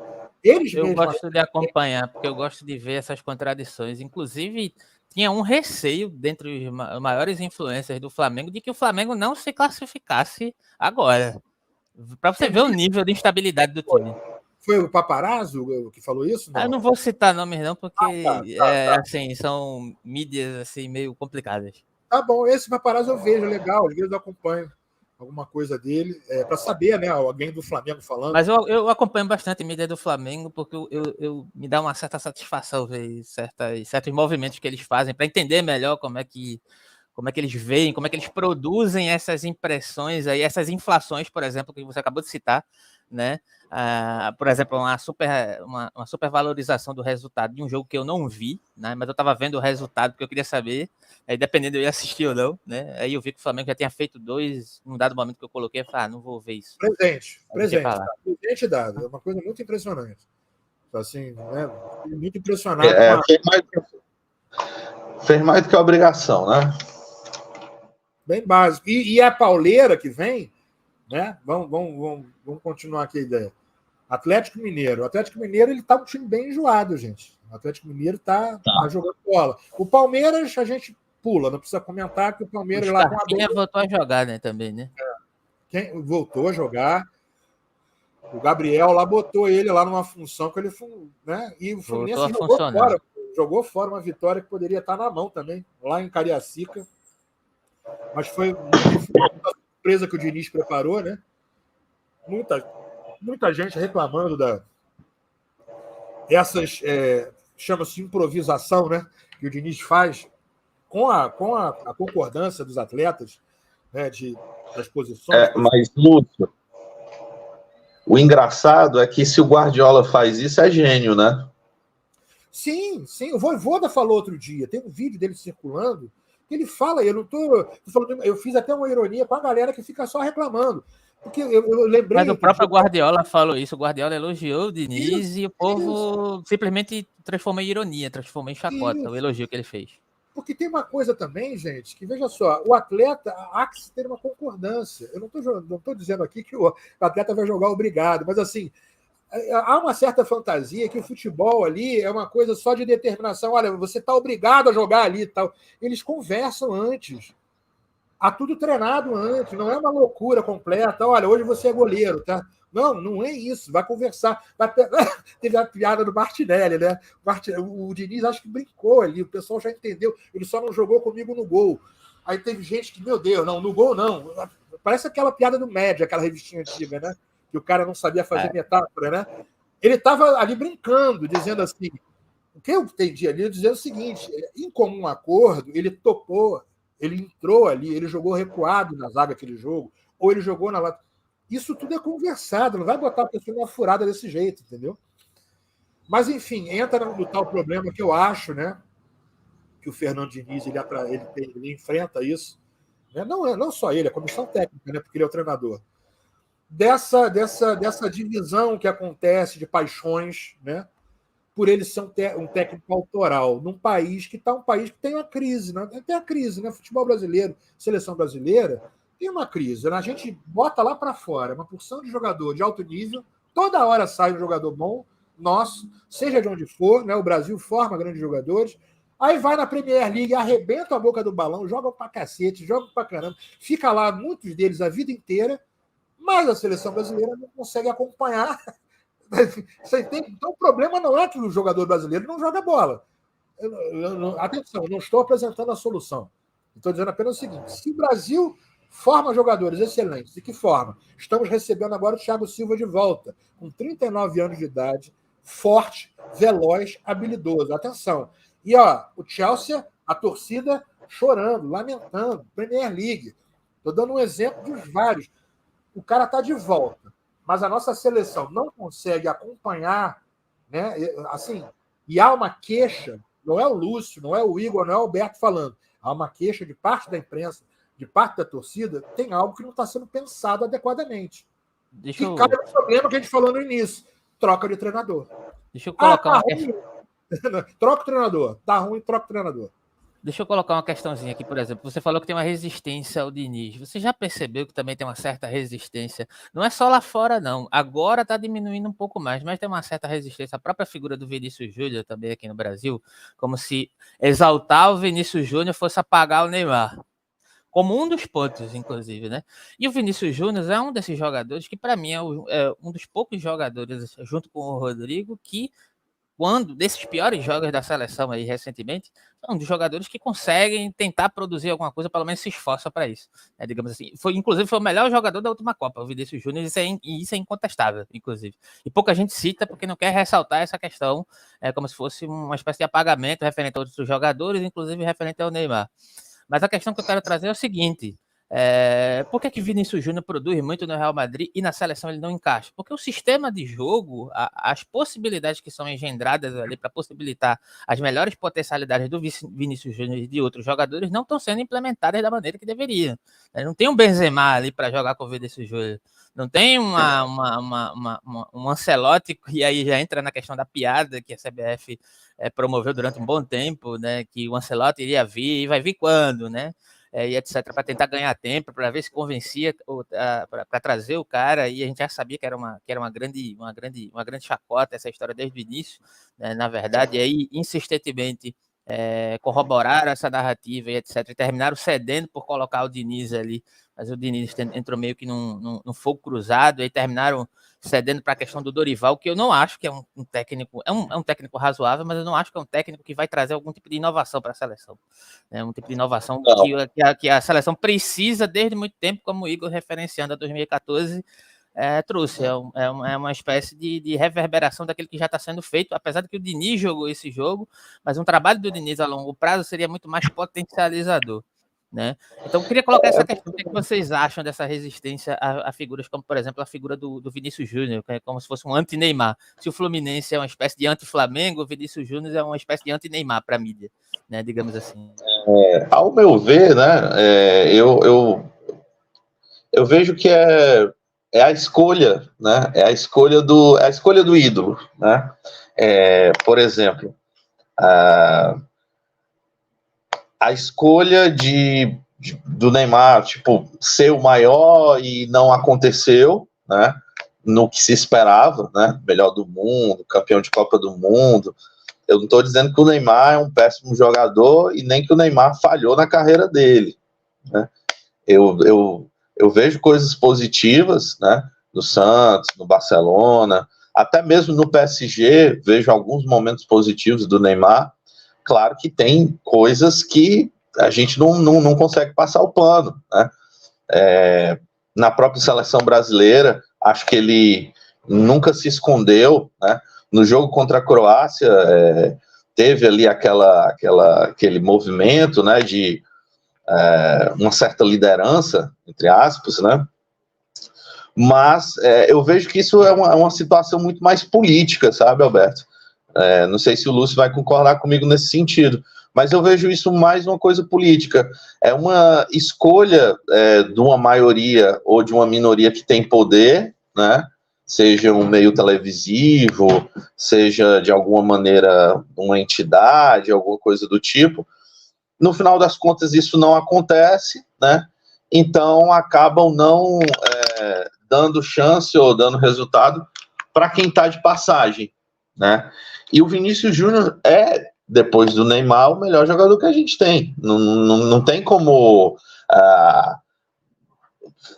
Eles Eu mesmos. gosto de acompanhar, porque eu gosto de ver essas contradições. Inclusive, tinha um receio dentre os maiores influencers do Flamengo de que o Flamengo não se classificasse agora. Para você ver o nível de instabilidade do time. Foi o Paparazzo que falou isso? Não. Eu não vou citar nomes não, Tá, porque tá. assim, são mídias assim meio complicadas. Tá bom, esse Paparazzo eu vejo, legal, às vezes eu acompanho alguma coisa dele, para saber, né, alguém do Flamengo falando. Mas eu acompanho bastante a mídia do Flamengo, porque me dá uma certa satisfação ver certos movimentos que eles fazem, para entender melhor como é que eles veem, como é que eles produzem essas impressões aí, essas inflações, por exemplo, que você acabou de citar, né? Por exemplo, uma supervalorização do resultado de um jogo que eu não vi, né? Mas eu estava vendo o resultado porque eu queria saber, aí dependendo eu ia assistir ou não, né? Aí eu vi que o Flamengo já tinha feito 2, num dado momento que eu coloquei, eu falei, não vou ver isso. Presente dado, é uma coisa muito impressionante. Assim, né? Muito impressionado. Fez mais do que a obrigação, né? Bem básico. E a pauleira que vem, né? Vamos continuar aqui a ideia. Atlético Mineiro. O Atlético Mineiro ele tá um time bem enjoado, gente. O Atlético Mineiro tá jogando bola. O Palmeiras a gente pula, não precisa comentar que o Palmeiras lá com a bola voltou a jogar, né, também, né? Quem voltou a jogar. O Gabriel lá botou ele lá numa função que ele, né? E o Fluminense jogou fora uma vitória que poderia estar na mão também, lá em Cariacica. Mas foi muita surpresa que o Diniz preparou, né? Muita gente reclamando essas chama-se improvisação, né? Que o Diniz faz com a concordância dos atletas, né? Das posições. Mas, Lúcio, o engraçado é que se o Guardiola faz isso, é gênio, né? Sim. O Vojvoda falou outro dia, tem um vídeo dele circulando, que ele fala, eu fiz até uma ironia com a galera que fica só reclamando. Porque eu lembrei. Mas o próprio Guardiola falou isso. O Guardiola elogiou o Diniz e o povo simplesmente transformou em ironia, transformou em chacota o elogio que ele fez. Porque tem uma coisa também, gente, que veja só, o atleta há que ter uma concordância. Eu não estou dizendo aqui que o atleta vai jogar obrigado, mas assim, há uma certa fantasia que o futebol ali é uma coisa só de determinação. Olha, você está obrigado a jogar ali e tal. Eles conversam antes. Há tudo treinado antes, não é uma loucura completa. Olha, hoje você é goleiro, tá? Não é isso. Vai conversar. Teve a piada do Martinelli, né? O Diniz acho que brincou ali, o pessoal já entendeu. Ele só não jogou comigo no gol. Aí teve gente que, meu Deus, não, no gol não. Parece aquela piada do Médio, aquela revistinha antiga, né? Que o cara não sabia fazer metáfora, né? Ele estava ali brincando, dizendo assim. O que eu entendi ali, dizendo o seguinte: em comum acordo, ele topou. Ele entrou ali, ele jogou recuado na zaga aquele jogo, ou ele jogou na lata. Isso tudo é conversado, não vai botar a pessoa numa furada desse jeito, entendeu? Mas, enfim, entra no tal problema que eu acho, né? Que o Fernando Diniz ele enfrenta isso. Né? Não só ele, a comissão técnica, né? Porque ele é o treinador. Dessa divisão que acontece de paixões, né? Por ele ser um técnico autoral, num país que tem uma crise, né? Tem a crise, né? Futebol brasileiro, seleção brasileira, tem uma crise. Né? A gente bota lá para fora uma porção de jogador de alto nível, toda hora sai um jogador bom, nosso, seja de onde for, né? O Brasil forma grandes jogadores, aí vai na Premier League, arrebenta a boca do balão, joga pra cacete, joga pra caramba, fica lá, muitos deles, a vida inteira, mas a seleção brasileira não consegue acompanhar. Você entende? Então o problema não é que o jogador brasileiro não joga bola. Atenção, eu não estou apresentando a solução. Estou dizendo apenas o seguinte: se o Brasil forma jogadores excelentes, de que forma? Estamos recebendo agora o Thiago Silva de volta, com 39 anos de idade, forte, veloz, habilidoso. Atenção. E o Chelsea, a torcida chorando, lamentando, Premier League. Estou dando um exemplo dos vários. O cara está de volta. Mas a nossa seleção não consegue acompanhar, né? Assim, e há uma queixa, não é o Lúcio, não é o Igor, não é o Alberto falando, há uma queixa de parte da imprensa, de parte da torcida, tem algo que não está sendo pensado adequadamente. Cai no problema que a gente falou no início, troca de treinador. Deixa eu colocar tá ruim. Troca o treinador. Tá ruim, troca o treinador. Deixa eu colocar uma questãozinha aqui, por exemplo. Você falou que tem uma resistência ao Diniz. Você já percebeu que também tem uma certa resistência? Não é só lá fora, não. Agora está diminuindo um pouco mais, mas tem uma certa resistência. A própria figura do Vinícius Júnior também aqui no Brasil, como se exaltar o Vinícius Júnior fosse apagar o Neymar. Como um dos pontos, inclusive, né? E o Vinícius Júnior é um desses jogadores que, para mim, é um dos poucos jogadores, junto com o Rodrigo, que quando, desses piores jogos da seleção aí recentemente, são um dos jogadores que conseguem tentar produzir alguma coisa, pelo menos se esforça para isso, né, digamos assim. Inclusive, foi o melhor jogador da última Copa, o Vinícius Júnior, e isso é incontestável, inclusive. E pouca gente cita porque não quer ressaltar essa questão, como se fosse uma espécie de apagamento referente a outros jogadores, inclusive referente ao Neymar. Mas a questão que eu quero trazer é o seguinte: por que Vinícius Júnior produz muito no Real Madrid e na seleção ele não encaixa? Porque o sistema de jogo, as possibilidades que são engendradas ali para possibilitar as melhores potencialidades do Vinícius Júnior e de outros jogadores não estão sendo implementadas da maneira que deveriam. Não tem um Benzema ali para jogar com o Vinícius Júnior. Não tem um Ancelotti, e aí já entra na questão da piada que a CBF promoveu durante um bom tempo, né? Que o Ancelotti iria vir, e vai vir quando, né? E etc, para tentar ganhar tempo, para ver se convencia para trazer o cara, e a gente já sabia que era uma grande chacota essa história desde o início, né, na verdade, e aí insistentemente corroboraram essa narrativa e etc, e terminaram cedendo por colocar o Diniz ali, mas o Diniz entrou meio que num fogo cruzado, e terminaram cedendo para a questão do Dorival, que eu não acho que é um técnico, é um técnico razoável, mas eu não acho que é um técnico que vai trazer algum tipo de inovação para a seleção. É um tipo de inovação que a seleção precisa desde muito tempo, como o Igor, referenciando a 2014, trouxe. É uma espécie de reverberação daquilo que já está sendo feito, apesar de que o Diniz jogou esse jogo, mas um trabalho do Diniz a longo prazo seria muito mais potencializador, né? Então, eu queria colocar essa questão: o que vocês acham dessa resistência a figuras como, por exemplo, a figura do Vinícius Júnior, que é como se fosse um anti-Neymar. Se o Fluminense é uma espécie de anti-Flamengo, o Vinícius Júnior é uma espécie de anti-Neymar para a mídia, né? Digamos assim. Ao meu ver, né, eu vejo que é a escolha, né? É a escolha do ídolo, né? Por exemplo, a escolha do Neymar, tipo, ser o maior e não aconteceu, né? No que se esperava, né? Melhor do mundo, campeão de Copa do Mundo. Eu não estou dizendo que o Neymar é um péssimo jogador e nem que o Neymar falhou na carreira dele, né? Eu vejo coisas positivas, né? No Santos, no Barcelona, até mesmo no PSG, vejo alguns momentos positivos do Neymar. Claro que tem coisas que a gente não consegue passar o pano, né? Na própria seleção brasileira, acho que ele nunca se escondeu, né? No jogo contra a Croácia, teve ali aquele movimento, né, de uma certa liderança, entre aspas, né? Mas eu vejo que isso é uma situação muito mais política, sabe, Alberto? Não sei se o Lúcio vai concordar comigo nesse sentido, mas eu vejo isso mais uma coisa política. É uma escolha de uma maioria ou de uma minoria que tem poder, né? Seja um meio televisivo, seja de alguma maneira uma entidade, alguma coisa do tipo. No final das contas, isso não acontece, né? Então acabam não dando chance ou dando resultado para quem está de passagem, né? E o Vinícius Júnior depois do Neymar, o melhor jogador que a gente tem. Não tem como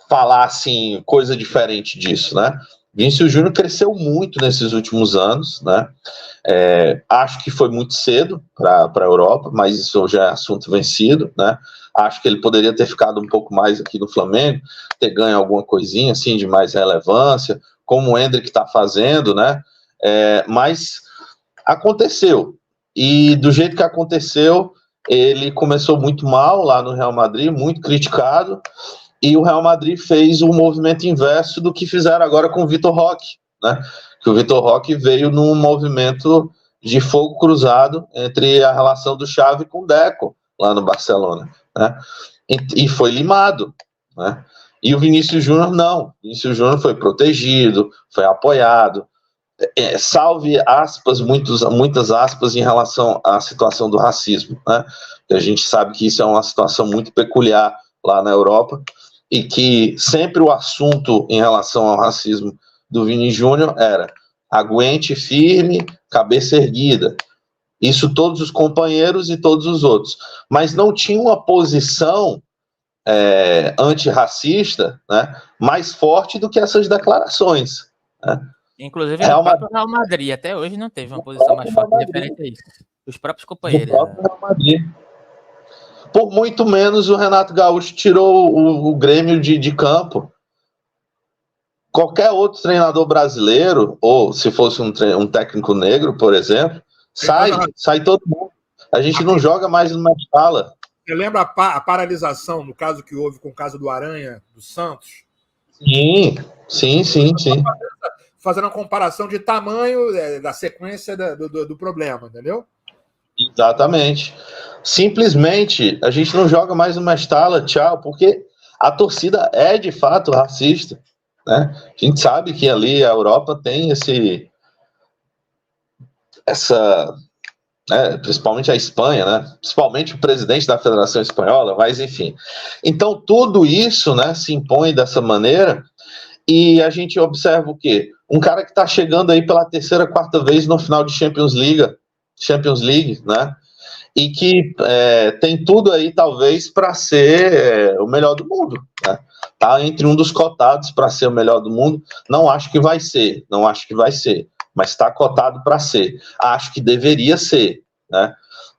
falar assim, coisa diferente disso, né? Vinícius Júnior cresceu muito nesses últimos anos, né? Acho que foi muito cedo para a Europa, mas isso já é assunto vencido, né? Acho que ele poderia ter ficado um pouco mais aqui no Flamengo, ter ganho alguma coisinha assim de mais relevância, como o Endrick está fazendo, né? Mas aconteceu. E do jeito que aconteceu, ele começou muito mal lá no Real Madrid, muito criticado, e o Real Madrid fez o movimento inverso do que fizeram agora com o Vitor Roque, né? Que o Vitor Roque veio num movimento de fogo cruzado entre a relação do Xavi com o Deco, lá no Barcelona, né? E foi limado, né? E o Vinícius Júnior não. O Vinícius Júnior foi protegido, foi apoiado. salve aspas, muitas aspas, em relação à situação do racismo, né? A gente sabe que isso é uma situação muito peculiar lá na Europa e que sempre o assunto em relação ao racismo do Vini Júnior era aguente firme, cabeça erguida. Isso todos os companheiros e todos os outros. Mas não tinha uma posição antirracista, né, mais forte do que essas declarações, né? Inclusive, no próprio Real Madrid, até hoje não teve uma posição mais forte referente a isso. Os próprios companheiros. Do próprio Real Madrid. Por muito menos o Renato Gaúcho tirou o Grêmio de campo. Qualquer outro treinador brasileiro, ou se fosse um técnico negro, por exemplo, sai todo mundo. A gente não joga mais numa escala. Você lembra a paralisação, no caso que houve com o caso do Aranha, do Santos? Sim. Fazendo uma comparação de tamanho da sequência do problema, entendeu? Exatamente. Simplesmente, a gente não joga mais numa escala, tchau, porque a torcida é, de fato, racista, né? A gente sabe que ali a Europa tem principalmente a Espanha, né? Principalmente o presidente da Federação Espanhola, mas enfim. Então, tudo isso, né, se impõe dessa maneira e a gente observa o quê? Um cara que está chegando aí pela terceira, quarta vez no final de Champions League, né? E que tem tudo aí, talvez, para ser o melhor do mundo, né? Tá entre um dos cotados para ser o melhor do mundo. Não acho que vai ser, mas está cotado para ser. Acho que deveria ser, né?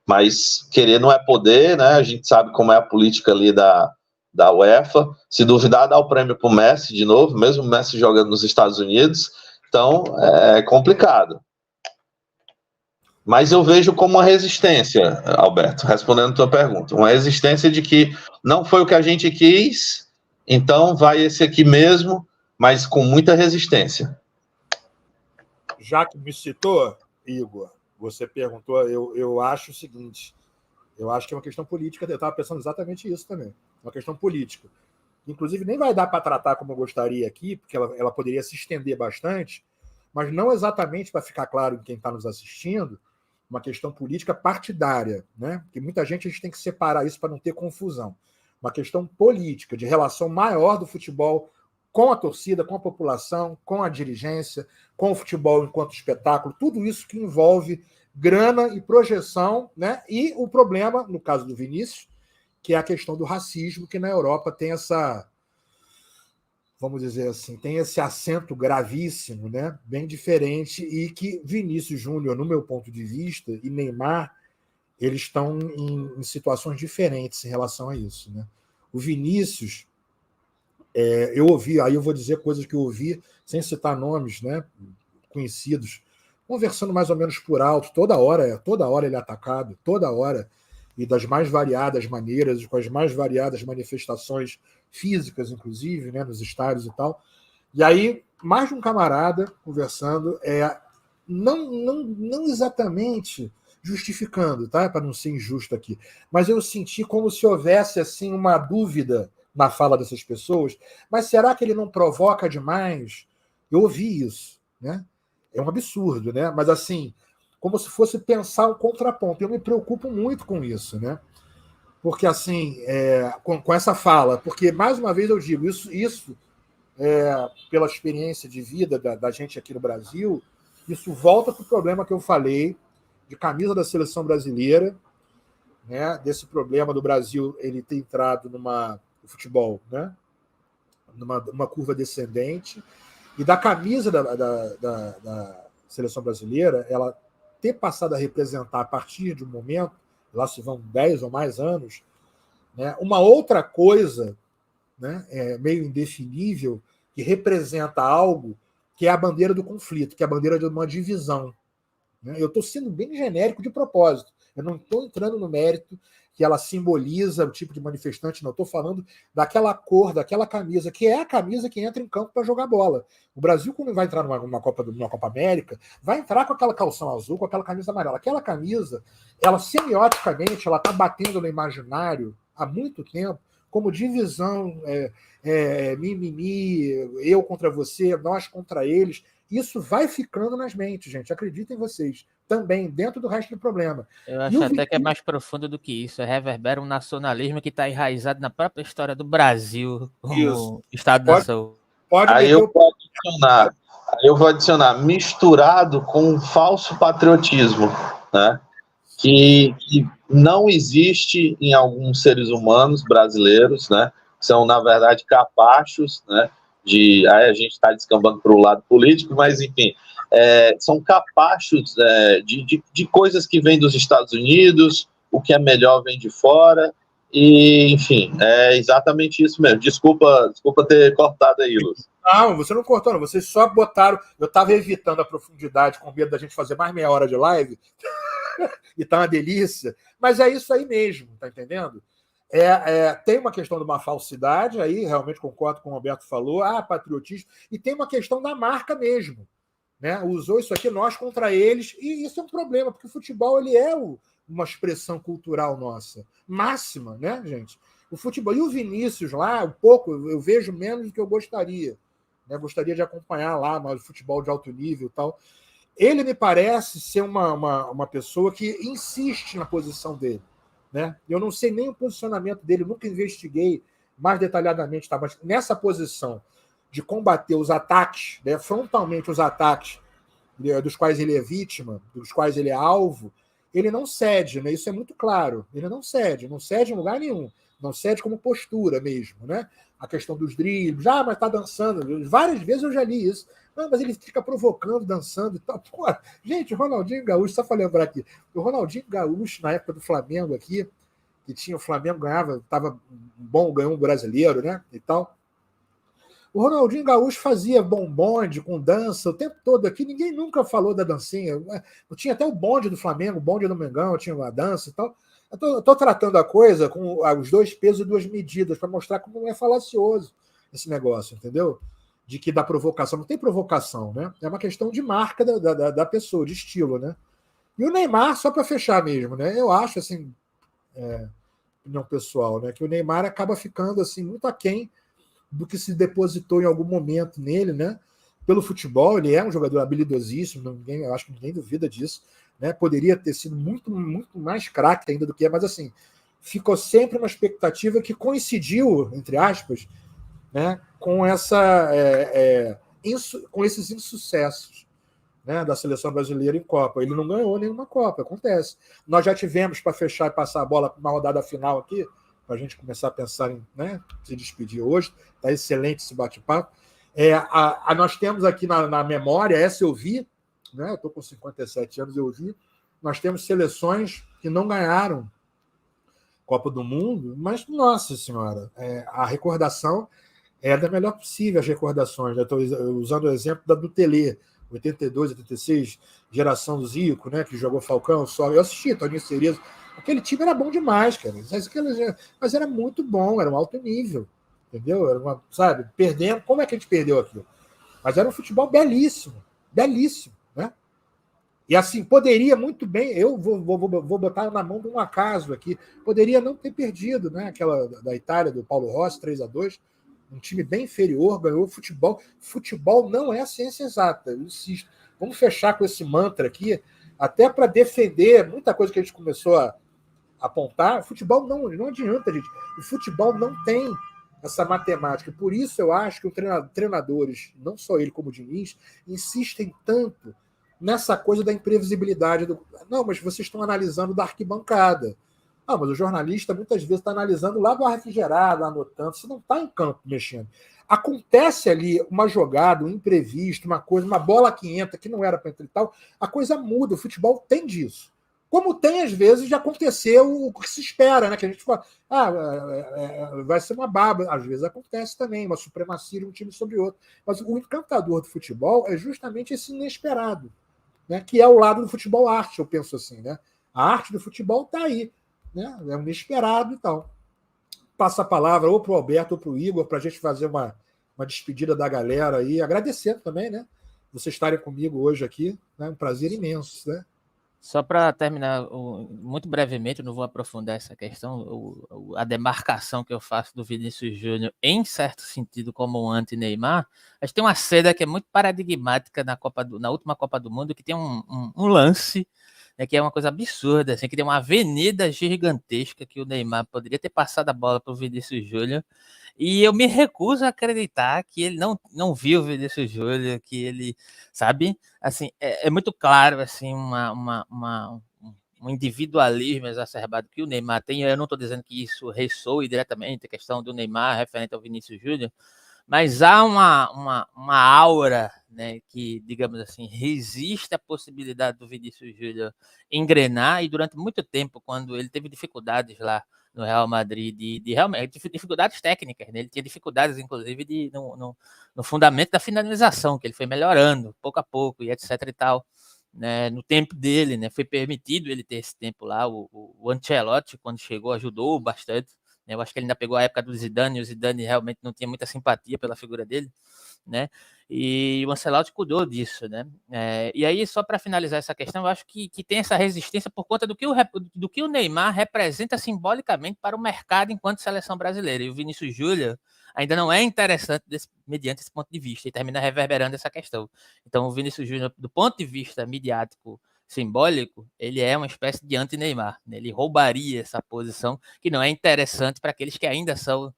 Mas querer não é poder, né? A gente sabe como é a política ali da UEFA. Se duvidar, dá o prêmio para o Messi de novo, mesmo o Messi jogando nos Estados Unidos. Então, é complicado. Mas eu vejo como uma resistência, Alberto, respondendo a tua pergunta. Uma resistência de que não foi o que a gente quis, então vai esse aqui mesmo, mas com muita resistência. Já que me citou, Igor, você perguntou, eu acho o seguinte, eu acho que é uma questão política, eu estava pensando exatamente isso também, uma questão política. Inclusive, nem vai dar para tratar como eu gostaria aqui, porque ela poderia se estender bastante, mas não exatamente para ficar claro em quem está nos assistindo, uma questão política partidária, né? Porque muita gente a gente tem que separar isso para não ter confusão. Uma questão política, de relação maior do futebol com a torcida, com a população, com a dirigência, com o futebol enquanto espetáculo, tudo isso que envolve grana e projeção, né? E o problema, no caso do Vinícius, que é a questão do racismo, que na Europa tem essa, vamos dizer assim, tem esse acento gravíssimo, né? Bem diferente, e que Vinícius Júnior, no meu ponto de vista, e Neymar, eles estão em situações diferentes em relação a isso, né? O Vinícius, eu ouvi, aí eu vou dizer coisas que eu ouvi, sem citar nomes, né, conhecidos, conversando mais ou menos por alto, toda hora ele é atacado, toda hora, e das mais variadas maneiras, com as mais variadas manifestações físicas, inclusive, né, nos estádios e tal. E aí, mais de um camarada conversando, não exatamente justificando, tá? Para não ser injusto aqui, mas eu senti como se houvesse assim uma dúvida na fala dessas pessoas, mas será que ele não provoca demais? Eu ouvi isso, né? É um absurdo, né? Mas assim, como se fosse pensar um contraponto. Eu me preocupo muito com isso, né? Porque assim, com essa fala, porque mais uma vez eu digo, isso pela experiência de vida da gente aqui no Brasil, isso volta para o problema que eu falei de camisa da seleção brasileira, né? Desse problema do Brasil ele ter entrado o futebol, né? Numa curva descendente, e da camisa da seleção brasileira, ela ter passado a representar, a partir de um momento, lá se vão 10 ou mais anos, né, uma outra coisa, né, meio indefinível, que representa algo que é a bandeira do conflito, que é a bandeira de uma divisão. Né? Eu estou sendo bem genérico de propósito, eu não estou entrando no mérito que ela simboliza o tipo de manifestante, não. Estou falando daquela cor, daquela camisa, que é a camisa que entra em campo para jogar bola. O Brasil, quando vai entrar numa Copa América, vai entrar com aquela calção azul, com aquela camisa amarela. Aquela camisa, ela semioticamente, ela está batendo no imaginário há muito tempo, como divisão, mimimi, eu contra você, nós contra eles. Isso vai ficando nas mentes, gente. Acreditem vocês. Também, dentro do resto do problema. Eu acho até que é mais profundo do que isso. Reverbera um nacionalismo que está enraizado na própria história do Brasil como Estado-nação. Aí eu vou adicionar, misturado com um falso patriotismo, né? Que não existe em alguns seres humanos brasileiros, né? São, na verdade, capachos, né? Aí a gente está descambando para o lado político, mas, enfim, são capachos de coisas que vêm dos Estados Unidos, o que é melhor vem de fora, e, enfim, é exatamente isso mesmo. Desculpa ter cortado aí, Lúcio. Não, você não cortou, não. Vocês só botaram... Eu estava evitando a profundidade com medo da gente fazer mais meia hora de live, e tá uma delícia, mas é isso aí mesmo, tá entendendo? Tem uma questão de uma falsidade, aí realmente concordo com o Roberto falou, patriotismo, e tem uma questão da marca mesmo, né? Usou isso aqui, nós contra eles, e isso é um problema, porque o futebol ele é uma expressão cultural nossa, máxima, né, gente? O futebol, e o Vinícius lá, um pouco, eu vejo menos do que eu gostaria, né? Gostaria de acompanhar lá, mas o futebol de alto nível e tal. Ele me parece ser uma pessoa que insiste na posição dele, né? Eu não sei nem o posicionamento dele, nunca investiguei mais detalhadamente, tá? Mas nessa posição de combater os ataques, né, frontalmente os ataques dos quais ele é vítima, dos quais ele é alvo, ele não cede, né? Isso é muito claro. Ele não cede em lugar nenhum, não cede como postura mesmo, né? A questão dos dribles, mas tá dançando. Várias vezes eu já li isso. Não, mas ele fica provocando, dançando e tal. Pô, gente, o Ronaldinho Gaúcho, só para lembrar aqui, o Ronaldinho Gaúcho, na época do Flamengo aqui, que tinha o Flamengo, estava bom, ganhou um brasileiro, né? E tal. O Ronaldinho Gaúcho fazia bonde com dança o tempo todo aqui, ninguém nunca falou da dancinha. Eu tinha até o bonde do Flamengo, o bonde do Mengão, tinha uma dança e tal. Eu estou tratando a coisa com os 2 pesos e 2 medidas, para mostrar como é falacioso esse negócio, entendeu? De que da provocação, não tem provocação, né? É uma questão de marca da pessoa, de estilo, né? E o Neymar, só para fechar mesmo, né? Eu acho, assim, opinião pessoal, né? Que o Neymar acaba ficando assim muito aquém do que se depositou em algum momento nele, né? Pelo futebol, ele é um jogador habilidosíssimo, eu acho que ninguém duvida disso, né? Poderia ter sido muito, muito mais craque ainda do que é, mas assim, ficou sempre uma expectativa que coincidiu, entre aspas, né, com com esses insucessos, né, da seleção brasileira em Copa. Ele não ganhou nenhuma Copa, acontece. Nós já tivemos, para fechar e passar a bola para uma rodada final aqui, para a gente começar a pensar em, né, se despedir hoje. Está excelente esse bate-papo. Nós temos aqui na memória, essa eu vi, né, eu estou com 57 anos, eu vi, nós temos seleções que não ganharam Copa do Mundo, mas, nossa senhora, a recordação é da melhor possível, as recordações. Estou usando o exemplo do Tele, 82, 86, geração do Zico, né, que jogou Falcão, eu assisti, Toninho Cerezo. Aquele time era bom demais, cara. Mas era muito bom, era um alto nível. Entendeu? Era sabe, perdendo. Como é que a gente perdeu aquilo? Mas era um futebol belíssimo, belíssimo, né? E assim, poderia muito bem, eu vou botar na mão de um acaso aqui, poderia não ter perdido, né? Aquela da Itália, do Paulo Rossi, 3-2, um time bem inferior, ganhou futebol. Futebol não é ciência exata, eu insisto. Vamos fechar com esse mantra aqui, até para defender muita coisa que a gente começou a apontar. Futebol não adianta, gente. O futebol não tem essa matemática. Por isso eu acho que os treinadores, não só ele como o Diniz, insistem tanto nessa coisa da imprevisibilidade. Não, mas vocês estão analisando da arquibancada. Mas o jornalista muitas vezes está analisando lá do refrigerado, anotando. Você não está em campo mexendo. Acontece ali uma jogada, um imprevisto, uma coisa, uma bola que entra, que não era para entrar e tal, a coisa muda. O futebol tem disso. Como tem, às vezes, de acontecer o que se espera, né? Que a gente fala, vai ser uma baba. Às vezes acontece também, uma supremacia de um time sobre outro. Mas o encantador do futebol é justamente esse inesperado, né? Que é o lado do futebol arte, eu penso assim, né? A arte do futebol está aí, né? É um inesperado e tal. Passa a palavra ou para o Alberto ou para o Igor, para a gente fazer uma despedida da galera aí, agradecendo também, né? Vocês estarem comigo hoje aqui, né? Um prazer imenso, né? Só para terminar, muito brevemente, eu não vou aprofundar essa questão, a demarcação que eu faço do Vinícius Júnior, em certo sentido, como um anti-Neymar, a gente tem uma cena que é muito paradigmática na última Copa do Mundo, que tem um lance, né, que é uma coisa absurda, assim, que tem uma avenida gigantesca que o Neymar poderia ter passado a bola para o Vinícius Júnior, e eu me recuso a acreditar que ele não viu o Vinícius Júnior, que ele, sabe, assim, é muito claro, assim, um individualismo exacerbado que o Neymar tem. Eu não estou dizendo que isso ressoe diretamente a questão do Neymar referente ao Vinícius Júnior, mas há uma aura, né, que, digamos assim, resiste à possibilidade do Vinícius Júnior engrenar, e durante muito tempo, quando ele teve dificuldades lá no Real Madrid, de realmente dificuldades técnicas, né? Ele tinha dificuldades, inclusive, no fundamento da finalização, que ele foi melhorando pouco a pouco, e etc e tal, né? No tempo dele, né? Foi permitido ele ter esse tempo lá. O Ancelotti, quando chegou, ajudou bastante. Eu acho que ele ainda pegou a época do Zidane, e o Zidane realmente não tinha muita simpatia pela figura dele, né? E o Ancelotti cuidou disso, né? E aí, só para finalizar essa questão, eu acho que tem essa resistência por conta do que o Neymar representa simbolicamente para o mercado enquanto seleção brasileira. E o Vinícius Júnior ainda não é interessante mediante esse ponto de vista, e termina reverberando essa questão. Então, o Vinícius Júnior, do ponto de vista midiático simbólico, ele é uma espécie de anti-Neymar, né? Ele roubaria essa posição, que não é interessante para aqueles que ainda são,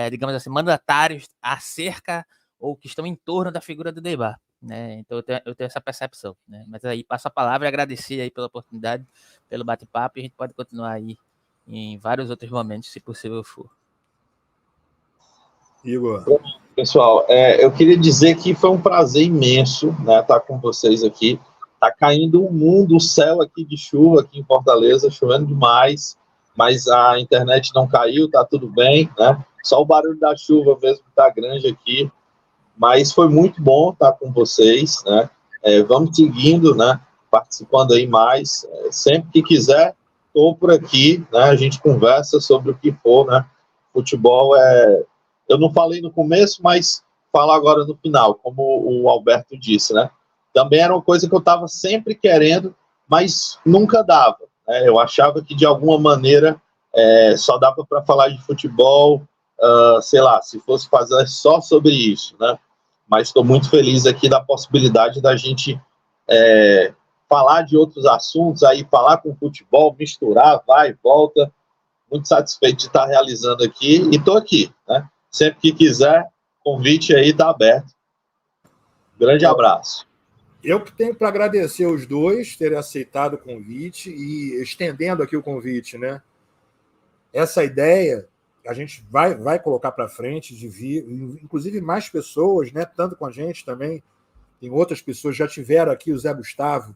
digamos assim, mandatários acerca ou que estão em torno da figura do Neymar, né? Então eu tenho essa percepção, né? Mas aí passo a palavra e agradecer aí pela oportunidade, pelo bate-papo, e a gente pode continuar aí em vários outros momentos, se possível for. Igor. Pessoal, eu queria dizer que foi um prazer imenso, né, estar com vocês aqui. Tá caindo o mundo, o céu aqui de chuva, aqui em Fortaleza, chovendo demais, mas a internet não caiu, tá tudo bem, né? Só o barulho da chuva mesmo tá grande aqui, mas foi muito bom estar com vocês, né? Vamos seguindo, né? Participando aí mais, sempre que quiser, estou por aqui, né? A gente conversa sobre o que for, né? Futebol eu não falei no começo, mas falo agora no final, como o Alberto disse, né? Também era uma coisa que eu estava sempre querendo, mas nunca dava, né? Eu achava que, de alguma maneira, só dava para falar de futebol, sei lá, se fosse fazer só sobre isso, né? Mas estou muito feliz aqui da possibilidade da gente falar de outros assuntos, aí falar com futebol, misturar, vai e volta. Muito satisfeito de estar realizando aqui, e estou aqui, né? Sempre que quiser, convite aí está aberto. Grande abraço. Eu que tenho para agradecer os dois terem aceitado o convite e estendendo aqui o convite, né? Essa ideia a gente vai colocar para frente de vir, inclusive mais pessoas, né? Tanto com a gente também, tem outras pessoas, já tiveram aqui o Zé Gustavo,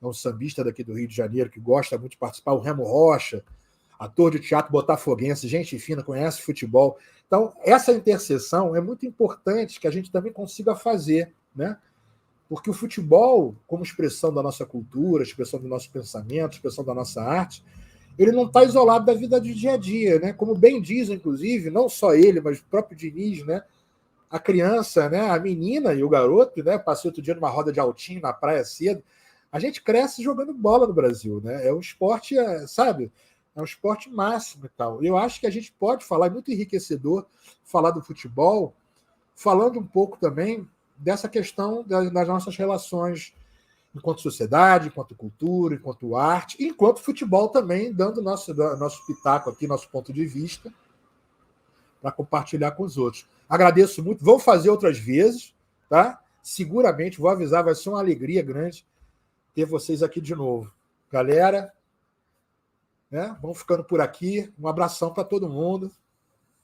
é um sambista daqui do Rio de Janeiro, que gosta muito de participar, o Remo Rocha, ator de teatro botafoguense, gente fina, conhece futebol. Então, essa interseção é muito importante que a gente também consiga fazer, né? Porque o futebol, como expressão da nossa cultura, expressão do nosso pensamento, expressão da nossa arte, ele não está isolado da vida do dia a dia, né? Como bem diz, inclusive, não só ele, mas o próprio Diniz, né? A criança, né? A menina e o garoto, né? Passei outro dia numa roda de altinho na praia cedo. A gente cresce jogando bola no Brasil, né? É um esporte, sabe? É um esporte máximo e tal. Eu acho que a gente pode falar, é muito enriquecedor falar do futebol, falando um pouco também dessa questão das nossas relações enquanto sociedade, enquanto cultura, enquanto arte, e enquanto futebol também, dando nosso pitaco aqui, nosso ponto de vista, para compartilhar com os outros. Agradeço muito. Vou fazer outras vezes, tá? Seguramente, vou avisar, vai ser uma alegria grande ter vocês aqui de novo. Galera, né? Vamos ficando por aqui. Um abração para todo mundo.